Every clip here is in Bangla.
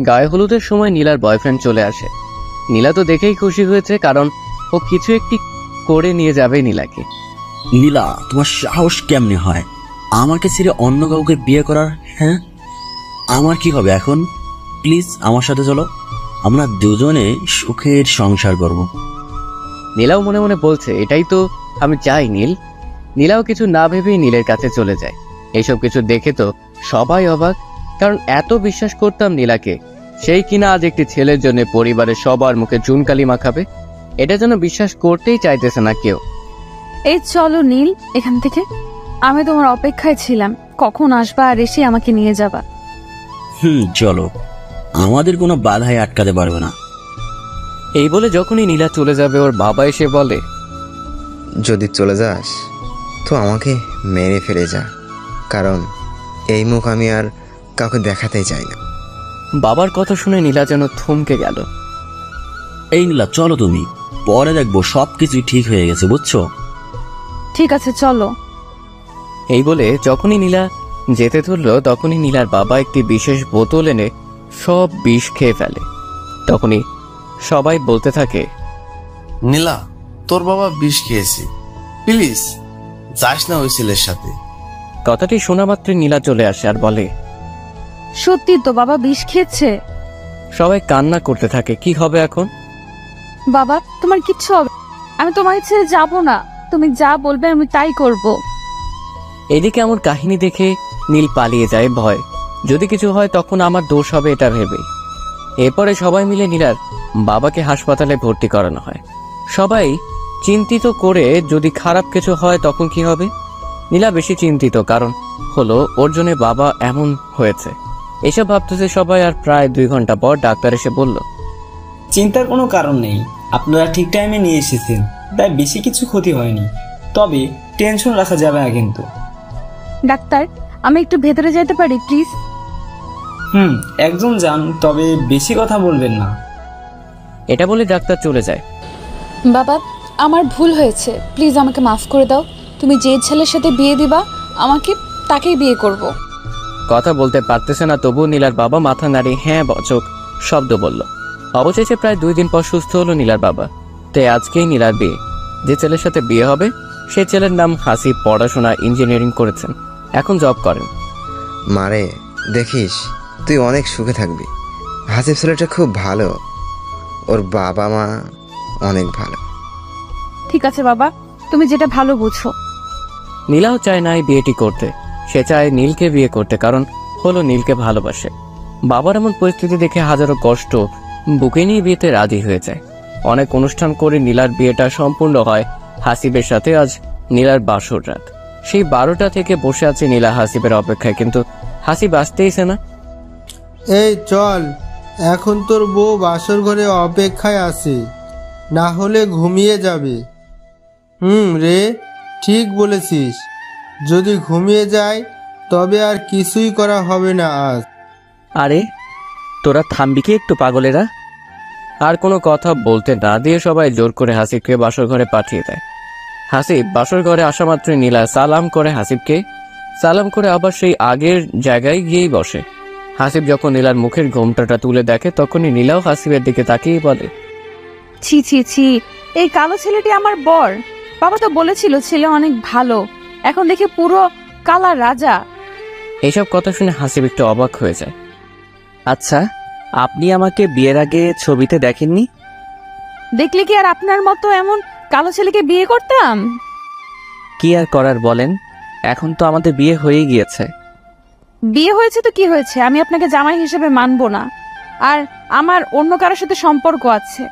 গায়ে হলুদের সময় নীলার বয়ফ্রেন্ড চলে আসে। নীলা তো দেখেই খুশি হয়েছে, কারণ ও কিছু একটি করে নিয়ে যাবে নীলাকে। নীলা, তোমার সাহস কেমনে হয় আমাকে ছেড়ে অন্য কাউকে বিয়ে করার? হ্যাঁ, আমার কি হবে এখন? প্লিজ আমার সাথে চলো, আমরা দুজনে সুখের সংসার করব। নীলাও মনে মনে বলছে, এটাই তো আমি চাই নীল। নীলাও কিছু না ভেবেই নীলের কাছে চলে যায়। এইসব কিছু দেখে তো সবাই অবাক, কারণ এত বিশ্বাস করতাম নীলাকে, সেই কিনা আজ একটি ছেলের জন্য পরিবারের সবার মুখে চুনকালি মাখাবে। এটা যেন বিশ্বাস করতেই চাইতেছে না কেউ। এই চলো নীল এখান থেকে, আমি তোমার অপেক্ষায় ছিলাম, কখন আসবা আর এসে আমাকে নিয়ে যাবা। চলো, আমাদের কোনো বাধাই আটকাতে পারবে না। এই বলে যখনই নীলা চলে যাবে, ওর বাবা এসে বলে, যদি চলে যাস তো আমাকে মেরে ফেলে যা, কারণ এই মুখ আমি আর কাউকে দেখাতেই চাই না। বাবার কথা শুনে নীলা যেন থমকে গেল। এই নীলা চলো, তুমি পরে দেখবো সবকিছুই ঠিক হয়ে গেছে, বুঝছো? ঠিক আছে চলো। এই বলে যখনই নীলা যেতে ধরলো, তখনই নীলার বাবা একটি বিশেষ বোতল এনে সব বিষ খেয়ে ফেলে। তখনই সবাই বলতে থাকে, নীলা, তোর বাবা বিষ খেয়েছে, প্লিজ যাস না ওই ছেলের সাথে। কথাটি শোনা মাত্রই নীলা চলে আসে আর বলে, সত্যি তো বাবা বিষ খেয়েছে। সবাই কান্না করতে থাকে। কি হবে এখন? বাবা তোমার কিচ্ছু হবে, আমি তোমাকে ছেড়ে যাবো না, তুমি যা বলবে আমি তাই করব। এদিকে আমার কাহিনী দেখে নীল পালিয়ে যায় ভয়, যদি কিছু হয় তখন আমার দোষ হবে এটা ভেবে। এরপরে সবাই মিলে নীলার বাবাকে হাসপাতালে ভর্তি করানো হয়। সবাই চিন্তিত করে, যদি খারাপ কিছু হয় তখন কি হবে। নীলা বেশি চিন্তিত, কারণ হলো ওর জন্য বাবা এমন হয়েছে। এসব ভাবতেছে সবাই, আর প্রায় 2 ঘন্টা পর ডাক্তার এসে বলল, চিন্তার কোনো কারণ নেই, আপনারা ঠিক টাইমে নিয়ে এসেছেন, তাই বেশি কিছু ক্ষতি হয়নি, তবে টেনশন রাখা যাবে না কিন্তু। ডাক্তার আমি একটু ভেতরে যেতে পারি প্লিজ? একদম যান, তবে বেশি কথা বলবেন না। এটা বলে ডাক্তার চলে যায়। বাবা আমার ভুল হয়েছে, প্লিজ আমাকে মাফ করে দাও, তুমি যে ছেলের সাথে বিয়ে দিবা আমাকে তাকেই বিয়ে করব। কথা বলতে পারতেছে না, তবুও নীলার বাবা মাথা নাড়িয়ে হ্যাঁ বচক শব্দ বলল। অবশেষে প্রায় 2 দিন পর সুস্থ হলো নীলার বাবা। তাই আজকেই নীলার বিয়ে। যে ছেলের সাথে বিয়ে হবে সেই ছেলের নাম হাসিব, পড়াশোনা ইঞ্জিনিয়ারিং করেছেন, এখন জব করেন। মারে দেখিস তুই অনেক সুখে থাকবি। হাসিব ছেলেটা খুব ভালো, ওর বাবা মা অনেক ভালো। ঠিক আছে বাবা, তুমি যেটা ভালো বুঝো। নীলাও চায় না এই বিয়েটি করতে, সে চায় নীলকে বিয়ে করতে, কারণ হলো নীলকে ভালোবাসে। বাবার এমন পরিস্থিতি দেখে হাজারো কষ্ট বুকে নিয়ে বিয়েতে রাজি হয়ে যায়। অনেক অনুষ্ঠান করে নীলার বিয়েটা সম্পূর্ণ হয় হাসিবের সাথে। আজ নীলার বাসর রাত। সেই 12টা থেকে বসে আছে নীলা হাসিবের অপেক্ষায়, কিন্তু হাসিব আসতেইছে না। এই চল, এখন তোর বউ বাসর ঘরে অপেক্ষায় আছে, না হলে ঘুমিয়ে যাবে। রে ঠিক বলেছিস, যদি ঘুমিয়ে যায় তবে আর কিছুই করা হবে না আজ। আরে তোরা থামবি কি একটু পাগলেরা? আর কোনো কথা বলতে না দিয়ে সবাই জোর করে হাসিবকে বাসর ঘরে পাঠিয়ে দেয়। হাসিব বাসর ঘরে আসা মাত্রই নীলা সালাম করে হাসিবকে, সালাম করে আবার সেই আগের জায়গায় গিয়েই বসে। হাসিব যখন নীলার মুখের ঘোমটাটা তুলে দেখে, তখনই নীলাও হাসিবের দিকে তাকিয়ে বলে, ছি ছি ছি, এই কালো ছেলেটি আমার বর। বাবা তো বলেছিল ছেলে অনেক ভালো, এখন দেখে পুরো কালা রাজা। এইসব কথা শুনে হাসিব একটু অবাক হয়ে যায়। আচ্ছা, আপনি আমাকে বিয়ের আগে ছবিতে দেখেননি? দেখলে কি আর আপনার মতো এমন কালো ছেলেকে বিয়ে করতাম? কি আর করার বলেন, এখন তো আমাদের বিয়ে হয়ে গিয়েছে। বিয়ে হয়েছে তো কি হয়েছে, আমি আপনাকে জামাই হিসেবে মানবো না, আর আমার অন্য কারোর সাথে সম্পর্ক আছে।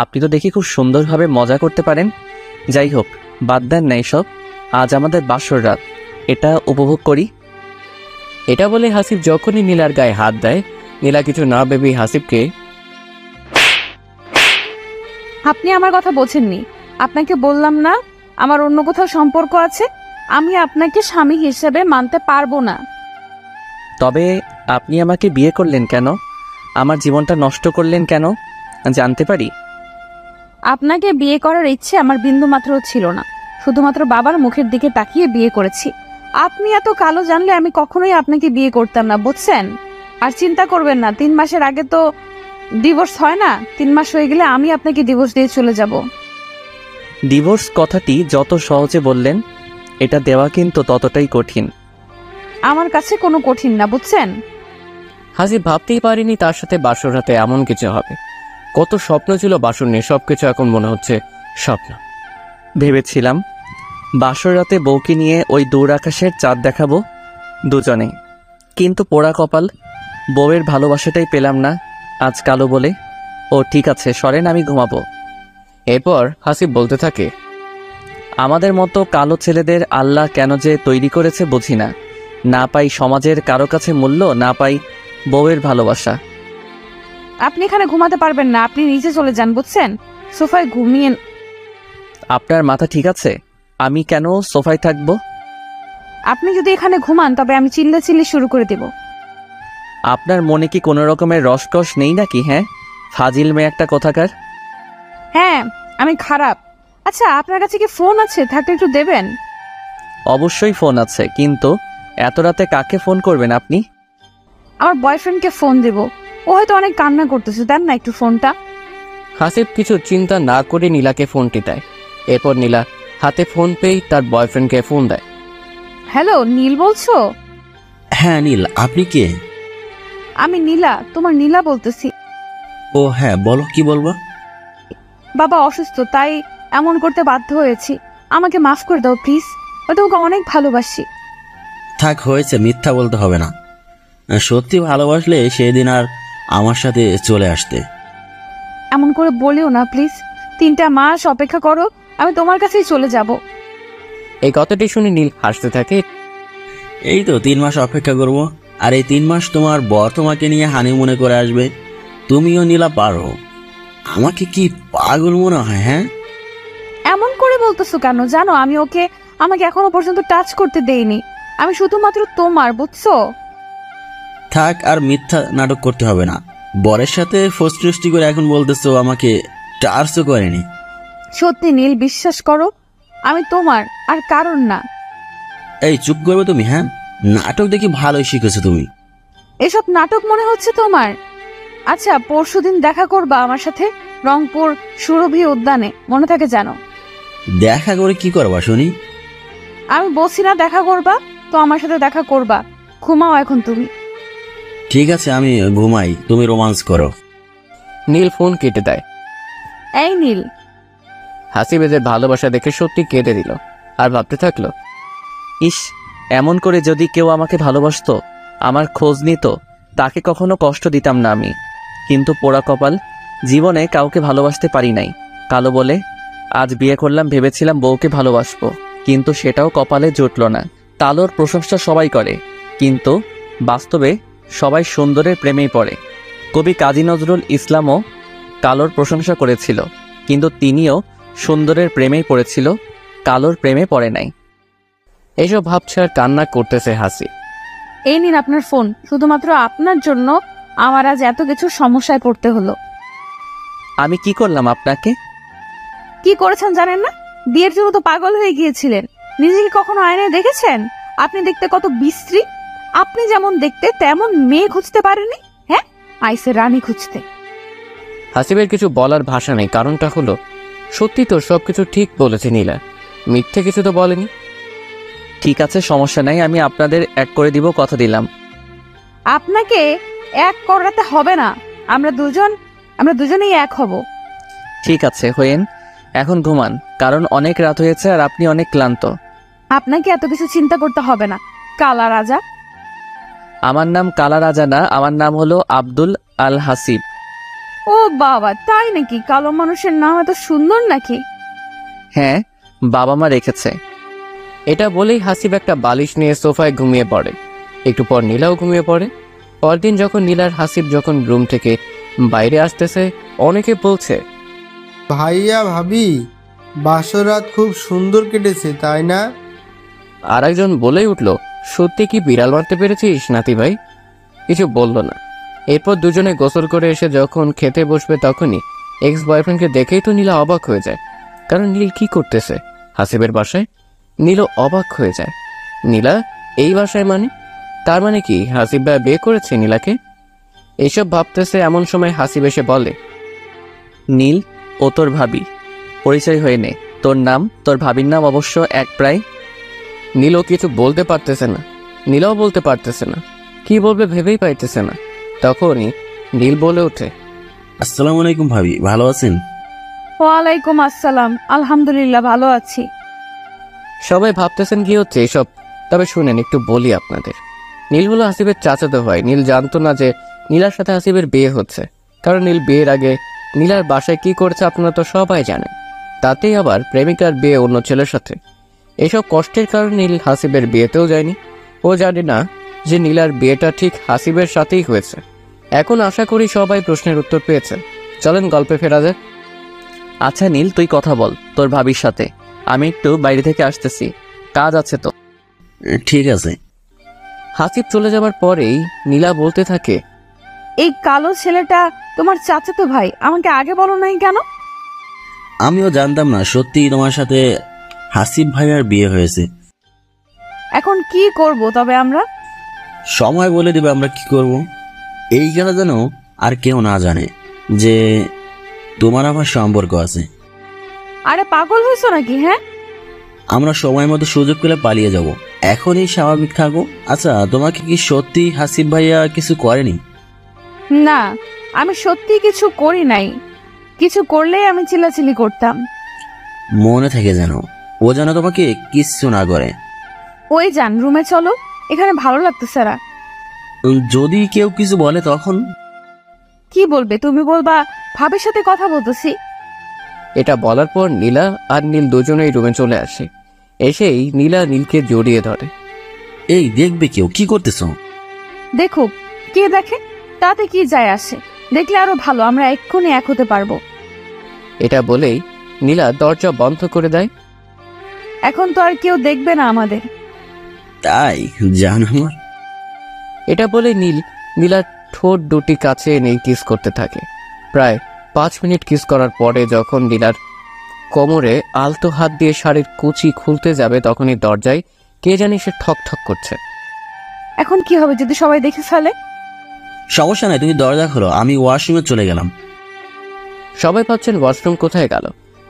আপনি তো দেখি খুব সুন্দরভাবে মজা করতে পারেন। যাই হোক, বাদ দেন না এসব, আজ আমাদের বাসর রাত, এটা উপভোগ করি। এটা বলে হাসিব যখনই নীলার গায়ে হাত দেয়, নীলা কিছু না ভেবেই হাসিবকে, আপনি আমার কথা বোঝেননি, আপনাকে বললাম না আমার অন্য কোথাও সম্পর্ক আছে, আমি আপনাকে স্বামী হিসেবে মানতে পারবো না। তবে আপনি আমাকে বিয়ে করলেন কেন? আমার জীবনটা নষ্ট করলেন কেন, জানতে পারি? আপনাকে বিয়ে করার ইচ্ছে আমার বিন্দু মাত্রও ছিল না, শুধুমাত্র বাবার মুখের দিকে তাকিয়ে বিয়ে করেছি। আপনি এত কালো জানলে আমি কখনোই আপনাকে বিয়ে করতাম না, বুঝছেন? আর চিন্তা করবেন না, 3 মাসের আগে তো ডিভোর্স হয় না। 3 মাস হয়ে গেলে আমি আপনাকে ডিভোর্স দিয়ে চলে যাব। ডিভোর্স কথাটি যত সহজে বললেন, এটা দেওয়া কিন্তু ততটাই কঠিন। আমার কাছে কোনো কঠিন না, বুঝছেন? হাসিব ভাবতেই পারিনি তার সাথে বাসর রাতে এমন কিছু হবে। কত স্বপ্ন ছিল বাসর নিয়ে, সবকিছু এখন মনে হচ্ছে স্বপ্ন। ভেবেছিলাম বাসর রাতে বউকে নিয়ে ওই দূর আকাশের চাঁদ দেখাবো দুজনে, কিন্তু পোড়া কপাল, বউয়ের ভালোবাসাটাই পেলাম না আজ কালো বলে। ও ঠিক আছে, সরেন, আমি ঘুমাবো। এরপর হাসিব বলতে থাকে, আমাদের মতো কালো ছেলেদের আল্লাহ কেন যে তৈরি করেছে বুঝি না। না পাই সমাজের কারো কাছে মূল্য, না পাই বউয়ের ভালোবাসা। আপনি এখানে ঘুমাতে পারবেন না, আপনি নিচে চলে যান, বুঝছেন? সোফায় ঘুমিয়ে। আপনার মাথা ঠিক আছে? আমি কেন সোফায় থাকবো? আপনি যদি এখানে ঘুমান তবে আমি চিল্লাচিল্লি শুরু করে দেব। আপনার মনে কি কোনো রকমের রসকস নেই নাকি? হ্যাঁ, ফাজিল মেয়ে একটা কোথাকার। হ্যাঁ, আমি খারাপ। আচ্ছা, আপনার কাছে কি ফোন আছে? থাকলে একটু দেবেন। অবশ্যই ফোন আছে, কিন্তু এত রাতে কাকে ফোন করবেন আপনি? আমার বয়ফ্রেন্ডকে ফোন দেব, ও হয়তো অনেক কান্না করতেছে, দেন না একটু ফোনটা। হাসিব কিছু চিন্তা না করে নীলাকে ফোনটি দেয়। এরপর নীলা হাতে ফোন পেয়েই তার বয়ফ্রেন্ডকে ফোন দেয়। হ্যালো, নীল বলছো? হ্যাঁ নীল, আপনি কে? আমি নীলা, তোমার নীলা বলতেছি। ও হ্যাঁ, বলো, কি বলবো? বাবা অসুস্থ, তাই এমন করতে বাধ্য হয়েছি। আমাকে মাফ করে দাও প্লিজ, আমি তোমাকে অনেক ভালোবাসি। থাক, হয়েছে, মিথ্যা বলতে হবে না। সত্যি ভালোবাসলে সেদিন আর আমার সাথে চলে আসতে। এমন করে বলিও না প্লিজ। 3টা মাস অপেক্ষা করো, আমি তোমার কাছেই চলে যাব। এই কথাটি শুনে নীল হাসতে থাকে। এই তো 3 মাস অপেক্ষা করব, আর এই 3 মাস তোমার বর তোমাকে নিয়ে হানিমুনে করে আসবে। তুমিও নীলা পারো। আমাকে কি পাগল মনে হয়? হ্যাঁ, এমন করে বলতেছো কেন? জানো আমি ওকে আমাকে এখনো পর্যন্ত টাচ করতে দেইনি। আমি শুধুমাত্র তোমার, বুঝছো? থাক, আর মিথ্যা নাটক করতে হবে না। বরের সাথে ফষ্টি করে এখন বলতেছো আমাকে টাচও করেনি। সত্যি নীল, বিশ্বাস করো, আমি তোমার আর কারণ না। এই চুপ করবে তুমি? হ্যাঁ, নাটক দেখি ভালোই শিখেছো তুমি। এসব নাটক মনে হচ্ছে তোমার? আচ্ছা, পরশুদিন দেখা করবা আমার সাথে রংপুর সুরভি উদ্যানে, মনে থাকে জানো? দেখা করে কি করবা শুনি? আমি বলছি না দেখা করবা, তো আমার সাথে দেখা করবা। ঘুমাও এখন তুমি। ঠিক আছে, আমি ঘুমাই, তুমি রোমান্স করো। নীল ফোন কেটে দেয়। এই নীল। হাসিবেদের ভালোবাসা দেখে সত্যি কেঁদে দিল, আর ভাবতে থাকলো, ইস, এমন করে যদি কেউ আমাকে ভালোবাসতো, আমার খোঁজ নিত, তাকে কখনো কষ্ট দিতাম না আমি। কিন্তু পোড়া কপাল, জীবনে কাউকে ভালোবাসতে পারি নাই কালো বলে। আজ বিয়ে করলাম, ভেবেছিলাম বউকে ভালোবাসবো, কিন্তু সেটাও কপালে জুটল না। কালোর প্রশংসা সবাই করে, কিন্তু বাস্তবে সবাই সুন্দরের প্রেমেই পড়ে। কবি কাজী নজরুল ইসলামও কালোর প্রশংসা করেছিল, কিন্তু তিনিও সুন্দরের প্রেমেই পড়েছিল, কালোর প্রেমে পড়ে নাই। এইসব ভাবছে আর কান্না করতেছে হাসি। এই নিন আপনার ফোন, শুধুমাত্র আপনার জন্য আমার আজ এত কিছু সমস্যায় পড়তে হলো। আমি কি করলাম আপনাকে? কি করেছেন জানেন না? বিয়ের জন্য তো পাগল হয়ে গিয়েছিলেন। নিজেকে কখনো আয়নায় দেখেছেন? আপনি দেখতে কত বিশ্রী। আপনি যেমন দেখতে তেমন মেয়ে খুঁজতে পারেনি। হ্যাঁ, আইসে রানী খুঁজতে। হাসিবের কিছু বলার ভাষা নেই, কারণটা হলো সত্যি তো সবকিছু ঠিক বলেছে নীলা, মিথ্যে কিছু তো বলেনি। ঠিক আছে, সমস্যা নাই, আমি আপনাদের এক করে দিব, কথা দিলাম। আপনাকে এক করাতে হবে না, আমরা দুজনেই এক হব। ঠিক আছে, হয়েন, এখন ঘুমান, কারণ অনেক রাত হয়েছে আর আপনি অনেক ক্লান্ত। আপনাকে এত কিছু চিন্তা করতে হবে না, কালা রাজা। আমার নাম কালা রাজা না, আমার নাম হলো আব্দুল আল হাসিব। ও বাবা, তাই নাকি? কালো মানুষের নাম এত সুন্দর নাকি? হ্যাঁ, বাবা মা রেখেছে। এটা বলেই হাসিব একটা বালিশ নিয়ে সোফায় ঘুমিয়ে পড়ে। একটু পর নীলাও ঘুমিয়ে পড়ে। পরদিন যখন নীলার হাসিব যখন রুম থেকে বাইরে আসতেছে, অনেকে বলছে, ভাইয়া ভাবি, বাসর রাত খুব সুন্দর কেটেছে, তাই না? আর একজন বলেই উঠল, সত্যি কি বিড়াল মারতে পেরেছিস নাতি ভাই? কিছু বলল না। এরপর দুজনে গোসল করে এসে যখন খেতে বসবে, তখনই এক্স বয়ফ্রেন্ডকে দেখেই তো নীলা অবাক হয়ে যায়। কারণ নীল কি করতেছে হাসিবের বাসায়? নীলও অবাক হয়ে যায়। নীলা এই বাসায় মানে? তার মানে কি হাসিব ভাই বিয়ে করেছে নীলাকে? এইসব ভাবতেছে এমন সময় হাসিব এসে বলে, নীল, ও তোর ভাবি, পরিচয় হয়ে নে। তোর নাম, তোর ভাবির নাম অবশ্য এক প্রায়। নীলও কিছু বলতে পারতেছে না, নীলাও বলতে পারতেছে না, কি বলবে ভেবেই পাইতেছে না। তখনই নীল বলে ওঠে, আসসালামু আলাইকুম ভাবি, ভালো আছেন? ওয়ালাইকুম আসসালাম, আলহামদুলিল্লাহ ভালো আছি। সবাই ভাবতেছেন কি হচ্ছে এসব, তবে শুনেন একটু বলি আপনাদের। নীল হলো হাসিবের চাচাতো ভাই। নীল জানতো না যে নীলার সাথে হাসিবের বিয়ে হচ্ছে, কারণ নীল বিয়ের আগে নীলার বাসায় কি করেছে আপনারা তো সবাই জানেন। তাতেই আবার প্রেমিকার বিয়ে অন্য ছেলের সাথে। এসব কষ্টের কারণে নীল হাসিবের বিয়েতেও যায়নি। ও জানে না যে নীলার বিয়েটা ঠিক হাসিবের সাথেই হয়েছে। এখন আশা করি সবাই প্রশ্নের উত্তর পেয়েছেন। চলেন গল্পে ফেরা যাক। আচ্ছা নীল, তুই কথা বল তোর ভাবির সাথে, আমি একটু বাইরে থেকে আসতেছি, কাজ আছে তো। ঠিক আছে। হাসিব চলে যাবার পরেই নীলা বলতে থাকে, এই কালো ছেলেটা তোমার চাচাতো ভাই, আমাকে আগে বলো নাই কেন? আমিও জানতাম না সত্যি তোমার সাথে হাসিব ভাইয়ার বিয়ে হয়েছে। এখন কি করব তবে আমরা? সময় বলে দেবে আমরা কি করব। এই কথা যেন আর কেউ না জানে যে তোমার আমার সম্পর্ক আছে। আরে পাগল হয়েছো নাকি? হ্যাঁ, আমরা সময় মতো সুযোগ পেলে পালিয়ে যাব, এখনই স্বাভাবিক থাকো। আচ্ছা, তোমাকে কি সত্যি হাসিব ভাইয়া কিছু করেনি? না, আমি সত্যি কিছু করি নাই। কিছু করলেই আমি চিল্লাচিল্লি করতাম। মনে থেকে যেন ও যেন তোমাকে কিচ্ছু না করে। ওই যান, রুমে চলো, এখানে ভালো লাগতেছে না। যদি কেউ কিছু বলে তখন? কি বলবে? তুমি বলবা ভাবের সাথে কথা বলতেছি। এটা বলার পর নীলা আর নীল দুজনেই রুমে চলে আসে। এসেই নীলা নীলকে জড়িয়ে ধরে। এই দেখবে কেউ, কি করতেছো? দেখুক, কে দেখে তাতে কি যায় আসে, দেখলে আরো ভালো, আমরা এক্ষুনি এক হতে পারবো। এটা বলেই নীলা দরজা বন্ধ করে দেয়। এখন তো আর কেউ দেখবে না আমাদের। তাই জান আমার। এটা বলে নীলার ঠোঁট দুটি কাছে এনে কিস করতে থাকে। প্রায় 5 মিনিট কিস করার পরে যখন নীলার কোমরে আলতো হাত দিয়ে শাড়ির কুচি খুলতে যাবে, তখনই দরজায় কে জানি সে ঠক ঠক করছে। এখন কি হবে যদি সবাই দেখে ফেলে? সমস্যা নাই, তুমি দরজা খোলো, আমি ওয়াশরুমে চলে গেলাম। সবাই ভাবছেন ওয়াশরুম কোথায় গেল,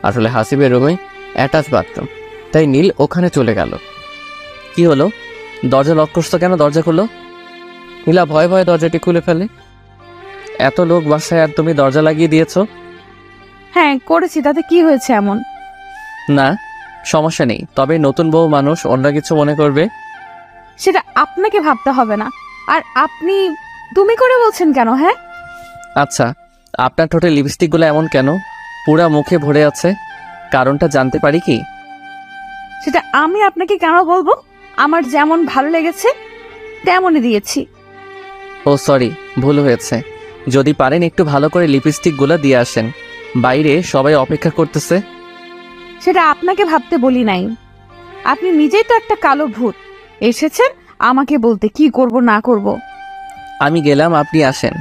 আসলে হাসিবের রুমে অ্যাটাচ বাথরুম, তাই নীল ওখানে চলে গেল। কি হলো, দরজা লক করছো কেন? দরজা খুলো। নীলা ভয়ে ভয়ে দরজাটি খুলে ফেলে। এত লোক বাসায় আর তুমি দরজা লাগিয়ে দিয়েছো? হ্যাঁ করেছি, তাতে কি হয়েছে এমন? না, সমস্যা নেই, তবে নতুন বউ মানুষ, অন্য কিছু মনে করবে। সেটা আপনাকে ভাবতে হবে না। আর আপনি তুমি করে বলছেন কেন? হ্যাঁ, আচ্ছা, আপনার ঠোঁটে লিপস্টিকগুলো এমন কেন? পুরা মুখে ভরে আছে, কারণটা জানতে পারি কি? সেটা আমি আপনাকে কেন বলবো? আমার যেমন ভালো লেগেছে তেমনই দিয়েছি। ও সরি, ভুল হয়েছে। যদি পারেন একটু ভালো করে লিপস্টিকগুলো দিয়ে আসেন, বাইরে সবাই অপেক্ষা করতেছে। সেটা আপনাকে ভাবতে বলি নাই। আপনি নিজেই তো একটা কালো ভূত, এসেছেন আমাকে বলতে কি করব না করব। আমি গেলাম, আপনি আসেন।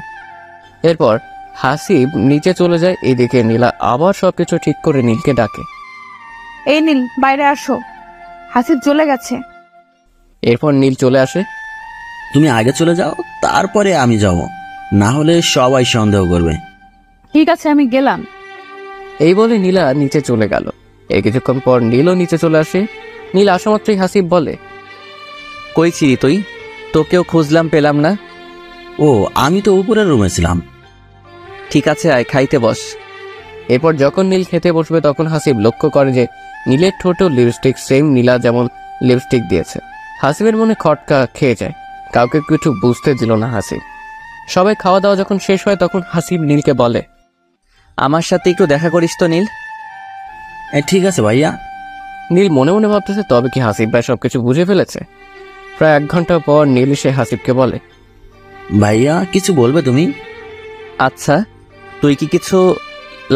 এরপর হাসিব নিচে চলে যায়। এদিকে নীলা আবার সবকিছু ঠিক করে নীলকে ডাকে। এই নীল, বাইরে আসো, হাসিব চলে গেছে। এরপর নীল চলে আসে। তুমি আগে চলে যাও, তারপরে আমি যাব, না হলে সবাই সন্দেহ করবে। ঠিক আছে, আমি গেলাম। এই বলে নীলা নিচে চলে গেল। এর কিছুক্ষণ পর নীলও নিচে চলে আসে। নীল আসা মাত্রই হাসিব বলে, কই ছিলি তুই? তোকেও খুঁজলাম, পেলাম না। ও, আমি তো উপরের রুমে ছিলাম। ঠিক আছে, আয় খাইতে বস। এরপর যখন নীল খেতে বসবে তখন হাসিব লক্ষ্য করে যে নীলের ঠোঁটেও লিপস্টিক সেম নীলা যেমন লিপস্টিক দিয়েছে। হাসিবের মনে খটকা খেয়ে যায়। কাউকে কিছু বুঝতে দিল না হাসিব। সবাই খাওয়া দাওয়া যখন শেষ হয় তখন হাসিব নীলকে বলে, আমার সাথে একটু দেখা করিস তো নীল। ঠিক আছে ভাইয়া। নীল মনে মনে ভাবতেছে তবে কি হাসিব ভাই সবকিছু বুঝে ফেলেছে। প্রায় 1 ঘন্টা পর নীল সে হাসিবকে বলে, ভাইয়া কিছু বলবে তুমি? আচ্ছা, তুই কি কিছু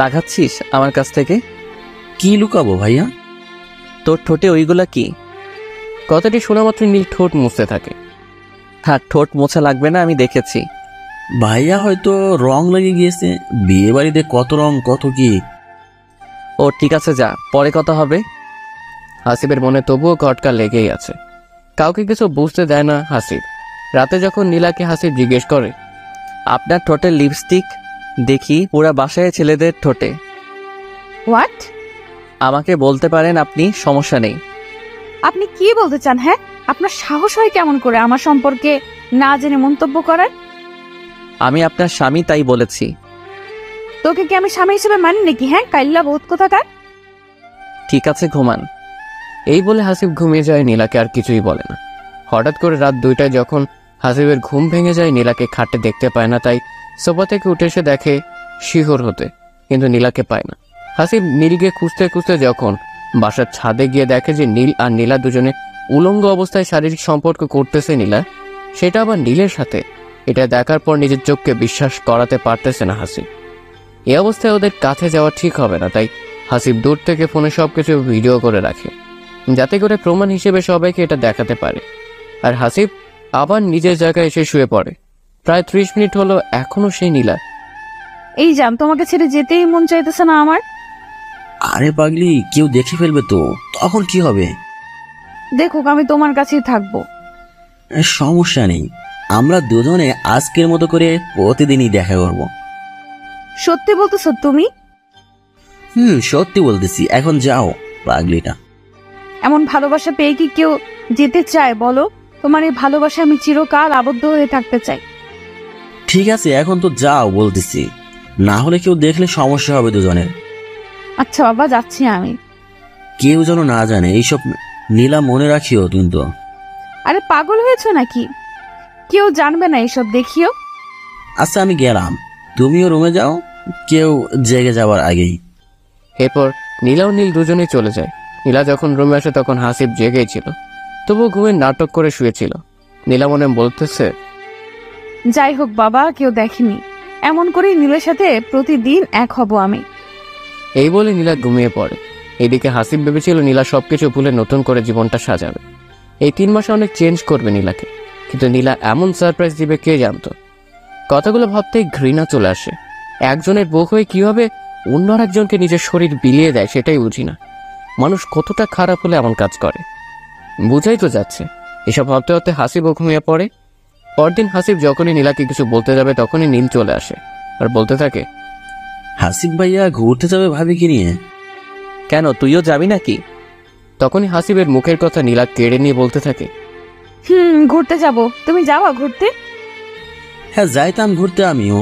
লাগাচ্ছিস আমার কাছ থেকে? কি লুকাবো ভাইয়া? তোর ঠোঁটে ওইগুলা কি? কথাটি শোনা মাত্র নীল ঠোঁট মুছতে থাকে। হ্যাঁ, ঠোঁট মোছা লাগবে না, আমি দেখেছি। ভাইয়া হয়তো রং লেগে গিয়েছে, বিয়ে বাড়িতে কত রং কত কি। ও ঠিক আছে, যা, পরে কথা হবে। হাসিবের মনে তবুও খটকা লেগেই আছে। কাউকে কিছু বুঝতে দেয় না হাসিব। রাতে যখন নীলাকে হাসিব জিজ্ঞেস করে, আপনার ঠোঁটের লিপস্টিক দেখি পুরা বাসায় ছেলেদের ঠোঁটে। হোয়াট? আমাকে বলতে পারেন আপনি, সমস্যা নেই। আপনি কি বলতে চান? হ্যাঁ, আপনার সাহস হয় কেমন করে আমার সম্পর্কে না জেনে মন্তব্য করার? আমি আপনার স্বামী, তাই বলেছি। তোকে কি আমি স্বামী হিসেবে মানি নাকি? হ্যাঁ, কাইল্লা বহুত কোথাকার। ঠিক আছে, ঘুমান। এই বলে হাসিব ঘুমিয়ে যায়, নীলাকে আর কিছুই বলে না। হঠাৎ করে রাত 2টায় যখন হাসিবের ঘুম ভেঙে যায়, নীলাকে খাটে দেখতে পায় না, তাই সোফা থেকে উঠে এসে দেখে শিহর হতে, কিন্তু নীলাকে পায় না। হাসিব নীলকে খুঁজতে খুঁজতে যখন বাসার ছাদে গিয়ে দেখে যে নীল আর নীলা দুজনে উলঙ্গ অবস্থায় শারীরিক সম্পর্ক করতেছে নীলা, সেটা আবার নীলের সাথে, এটা দেখার পর নিজের চোখকে বিশ্বাস করাতে পারতেছে না হাসিব। এই অবস্থায় ওদের কাছে যাওয়া ঠিক হবে না, তাই হাসিব দূর থেকে ফোনে সবকিছু ভিডিও করে রাখে, যাতে করে প্রমাণ হিসেবে সবাইকে এটা দেখাতে পারে। আর হাসিব আবার নিজের জায়গায় এসে শুয়ে পড়ে। প্রায় 30 মিনিট হলো, এখনো সেই নীলা। এই জান, তোমাকে ছেড়ে যেতেই মন চাইতেছে না আমার। আরে পাগলি, কেউ দেখে ফেলবে তো, তখন কি হবে? দেখুক, আমি তোমার কাছেই থাকবো। সমস্যা নেই, আমরা দুজনে আজকের মতো করে প্রতিদিনই দেখা করব। সত্যি বলতেছো তুমি? সত্যি বলতেছি, এখন যাও পাগলিটা। এমন ভালোবাসা পেয়ে কি কেউ যেতে চায় বলো? তোমার এই ভালোবাসা আমি চিরকাল আবদ্ধ হয়ে থাকতে চাই। ঠিক আছে, এখন তো যাও বলতেছি, না হলে কেউ দেখলে সমস্যা হবে দুজনের। আচ্ছা বাবা, যাচ্ছি আমি। কেউ যেন না জানে এইসব, নীলা মনে রাখিও কিন্তু। আরে পাগল হয়েছো নাকি? কেউ জানবে না এসব, দেখিও। আচ্ছা আমি গেলাম, তুমিও রুমে যাও, কেউ জেগে যাওয়ার আগেই। এরপর নীলা ও নীল দুজনেই চলে যায়। নীলা যখন রুমে আসে তখন হাসিব জেগেই ছিল, তবুও ঘুমের নাটক করে শুয়েছিল। নীলা মনে বলতেছে, যাই হোক বাবা, কেউ দেখেনি, এমন করেই নীলের সাথে প্রতিদিন এক হব আমি। এই বলে নীলা ঘুমিয়ে পড়ে। এদিকে হাসিব ভেবেছিল নীলা সবকিছু ভুলে নতুন করে জীবনটা সাজাবে, এই 3 মাসে অনেক চেঞ্জ করবে নীলাকে, কিন্তু নীলা এমন সারপ্রাইজ দিবে কে জানতো। কথাগুলো ভাবতেই ঘৃণা চলে আসে। একজনের বউ হয়ে কিভাবে অন্য একজনকে নিজের শরীর বিলিয়ে দেয় সেটাই বুঝি না। মানুষ কতটা খারাপ হলে এমন কাজ করে, বুঝাই তো যাচ্ছে। এসব ভাবতে ভাবতে হাসিবও ঘুমিয়ে পড়ে। পরদিন হাসিব যখনই নীলাকে কিছু বলতে যাবে তখনই নীল চলে আসে আর বলতে থাকে, হাসিব ভাইয়া ঘুরতে যাবে ভাবিকে নিয়ে? কেন, তুইও যাবি নাকি? তখনই হাসিবের মুখের কথা নীলা কেড়ে নিয়ে বলতে থাকে, ঘুরতে যাব। তুমি যাবা ঘুরতে? হ্যাঁ যাইতাম ঘুরতে আমিও,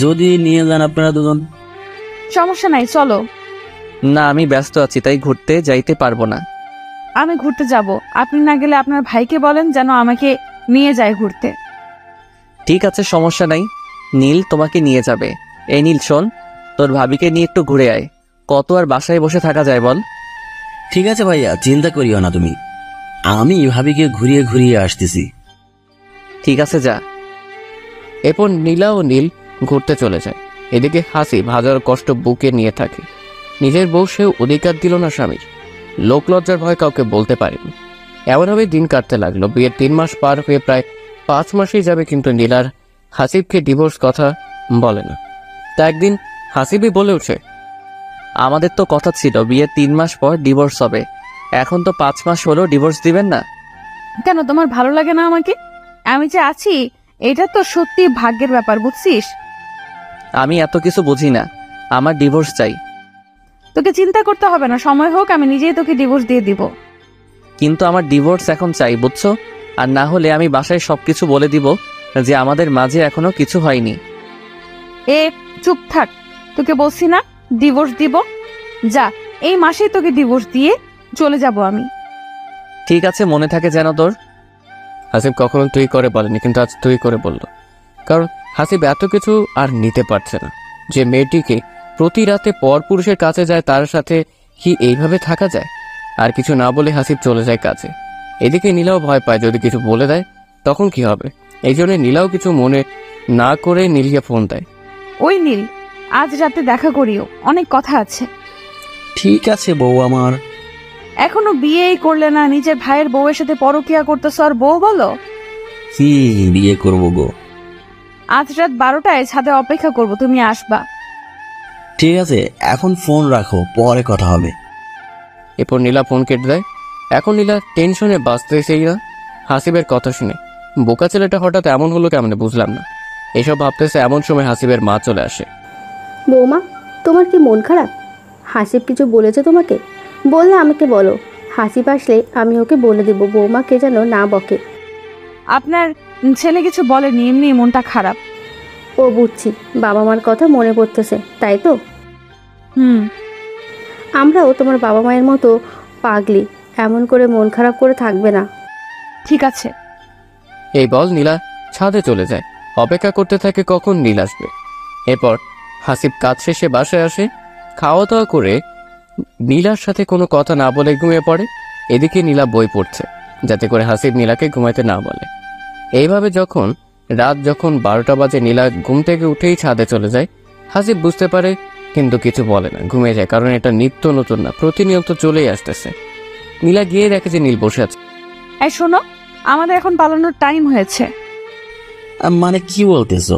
যদি নিয়ে যান আপনারা দুজন। সমস্যা নাই, চলো। না, আমি ব্যস্ত আছি, তাই ঘুরতে যাইতে পারবো না। আমি ঘুরতে যাব, আপনি না গেলে আপনার ভাইকে বলেন যেন আমাকে নিয়ে যায় ঘুরতে। ঠিক আছে, সমস্যা নাই, নীল তোমাকে নিয়ে যাবে। এই নীল শোন, তোর ভাবিকে নিয়ে একটু ঘুরে আয়, কত আর বাসায় বসে থাকা যায় বল। ঠিক আছে ভাইয়া, চিন্তা করিও না তুমি, আমি ভাবিকে ঘুরিয়ে ঘুরিয়ে আসতেছি। ঠিক আছে, যা। এরপর নীলা ও নীল ঘুরতে চলে যায়। এদিকে হাসিব হাজার কষ্ট বুকে নিয়ে থাকে। নিজের বউ সেও অধিকার দিল না স্বামীর, লোকলজ্জার ভয় কাউকে বলতে পারেনি। এমনভাবে দিন কাটতে লাগলো। বিয়ের 3 মাস পার হয়ে প্রায় 5 মাসেই যাবে, কিন্তু নীলার হাসিবকে ডিভোর্স কথা বলে না। তা একদিন হাসিবই বলে ওঠে, আমাদের তো কথা ছিল বিয়ের 3 মাস পর ডিভোর্স হবে, এখন তো 5 মাস হলো, ডিভোর্স দিবেন না? কেন, তোমার ভালো লাগে না আমাকে? আমি যে আছি এটা তো সত্যি ভাগ্যের ব্যাপার, বুঝছিস? আমি এত কিছু বুঝি না, আমার ডিভোর্স চাই। তোকে চিন্তা করতে হবে না, সময় হোক আমি নিজেই তোকে ডিভোর্স দিয়ে দিব। কিন্তু আমার ডিভোর্স এখন চাই, বুঝছো? আর না হলে আমি বাসায় সবকিছু বলে দিব যে আমাদের মাঝে এখনো কিছু হয়নি। এ চুপ থাক, তোকে বলছি না ডিভোর্স দিব। যা, এই মাসেই তোকে ডিভোর্স দিয়ে চলে যাব আমি। ঠিক আছে, মনে থাকে যেন তোর। হাসিব কখনো তুই করে বলেনি, কিন্তু আজ তুই করে বলল, কারণ হাসিব এত কিছু আর নিতে পারছে না। যে মেয়েটিকে প্রতি রাতে পর পুরুষের কাছে যায়, তার সাথে কি এইভাবে থাকা যায়? আর কিছু না বলে হাসিব চলে যায় কাজে। এদিকে নীলাও ভয় পায়, যদি কিছু বলে দেয় তখন কি হবে। এই জন্য নীলাও কিছু মনে না করে নীলকে ফোন দেয়। ওই নীল, আজ রাতে দেখা করিও, অনেক কথা আছে। ঠিক আছে বউ আমার। এখনো বিয়েই করলে না, নিজের ভাইয়ের বউয়ের সাথে পরকিয়া করতেছ আর বউ বলো? কি বিয়ে করবো গো? আজ রাত 12টায় ছাদে অপেক্ষা করব, তুমি আসবা। ঠিক আছে, এখন ফোন রাখো, পরে কথা হবে। এরপর নীলা ফোন কেটে দেয়। এখন নীলা টেনশনে বাঁচতেছেই না হাসিবের কথা শুনে। বোকা ছেলেটা হঠাৎ এমন হলো কেমন বুঝলাম না। এসব ভাবতেছে এমন সময় হাসিবের মা চলে আসে। বৌমা, তোমার কি মন খারাপ? হাসিব কিছু বলেছে তোমাকে? বললে আমাকে বলো, হাসিব আসলে আমি ওকে বলে দেব বৌমাকে যেন না বকে। আপনার ছেলে কিছু বলেনি, এমনি মনটা খারাপ। ও বুঝছি, বাবা মার কথা মনে পড়তেছে, তাই তো? হুম। আমরাও তোমার বাবা মায়ের মতো পাগলি, এমন করে মন খারাপ করে থাকবে না। ঠিক আছে। এই বল নীলা ছাদে চলে যায়, অপেক্ষা করতে থাকে কখন নীল আসবে। এরপর হাসিব কাজ শেষে বাসায় আসে, খাওয়া দাওয়া করে নীলার সাথে কোনো কথা না বলে ঘুমিয়ে পড়ে। এদিকে নীলা বই পড়ছে, যাতে করে হাসিব নীলাকে ঘুমাইতে না বলে। এইভাবে রাত যখন 12টা বাজে, নীলা ঘুম থেকে উঠেই ছাদে চলে যায়। হাসিব বুঝতে পারে কিন্তু কিছু বলে না, ঘুমিয়ে যায়, কারণ এটা নিত্য নতুন না, প্রতিনিয়ত চলেই আসতেছে। নীলা গিয়ে দেখে যে নীল বসে আছে। এই শোনো, আমাদের এখন পালানোর টাইম হয়েছে। মানে কি বলতেছো?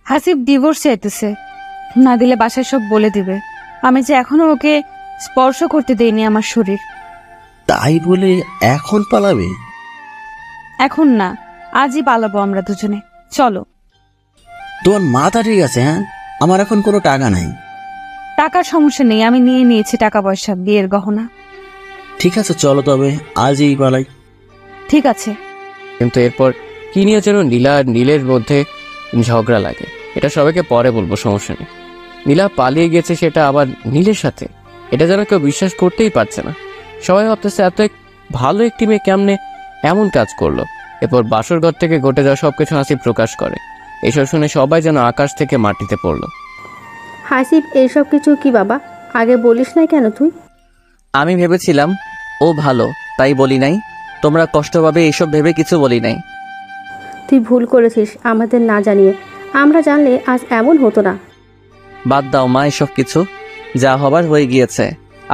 হাসিব ডিভোর্স চাইতেছে, না দিলে বাসায় সব বলে দিবে। আমি যে এখনো ওকে স্পর্শ করতে দেইনি আমার শরীর। তাই বলে এখন পালাবে? এখন না, আজই পালাবো আমরা দুজনে। চলো। তোমার মাথা ঠিক আছে? হ্যাঁ, আমার এখন কোনো টাকা নাই। টাকার সমস্যা নেই, আমি নিয়ে নিয়েছি টাকা পয়সা, বিয়ের গহনা। ঠিক আছে চলো তবে আজই পালাই। ঠিক আছে। কিন্তু এরপর কি নিয়ে যেন নীলা আর নীলের মধ্যে ঝগড়া লাগে। এটা সবাইকে পরে বলবো, সমস্যা নেই। নীলা পালিয়ে গেছে সেটা আবার নীলের সাথে, এটা যেন কেউ বিশ্বাস করতেই পারছে না। সবাই ভাবতেছে এত ভালো একটি মেয়ে কেমনে এমন কাজ করলো। এরপর বাসর ঘর থেকে ঘটে যাওয়া সবকিছু হাসিব প্রকাশ করে। এসব শুনে সবাই যেন আকাশ থেকে মাটিতে পড়লো। হাসিব, এইসব কিছু কি বাবা? আগে বলিস না কেন তুই? আমি ভেবেছিলাম ও ভালো, তাই বলি নাই। তোমরা কষ্ট পাবে এইসব ভেবে কিছু বলি নাই। তুই ভুল করেছিস আমাদের না জানিয়ে। আমরা জানলে আজ এমন হতো না। বাদ দাও মা এসব কিছু, যা হবার হয়ে গিয়েছে।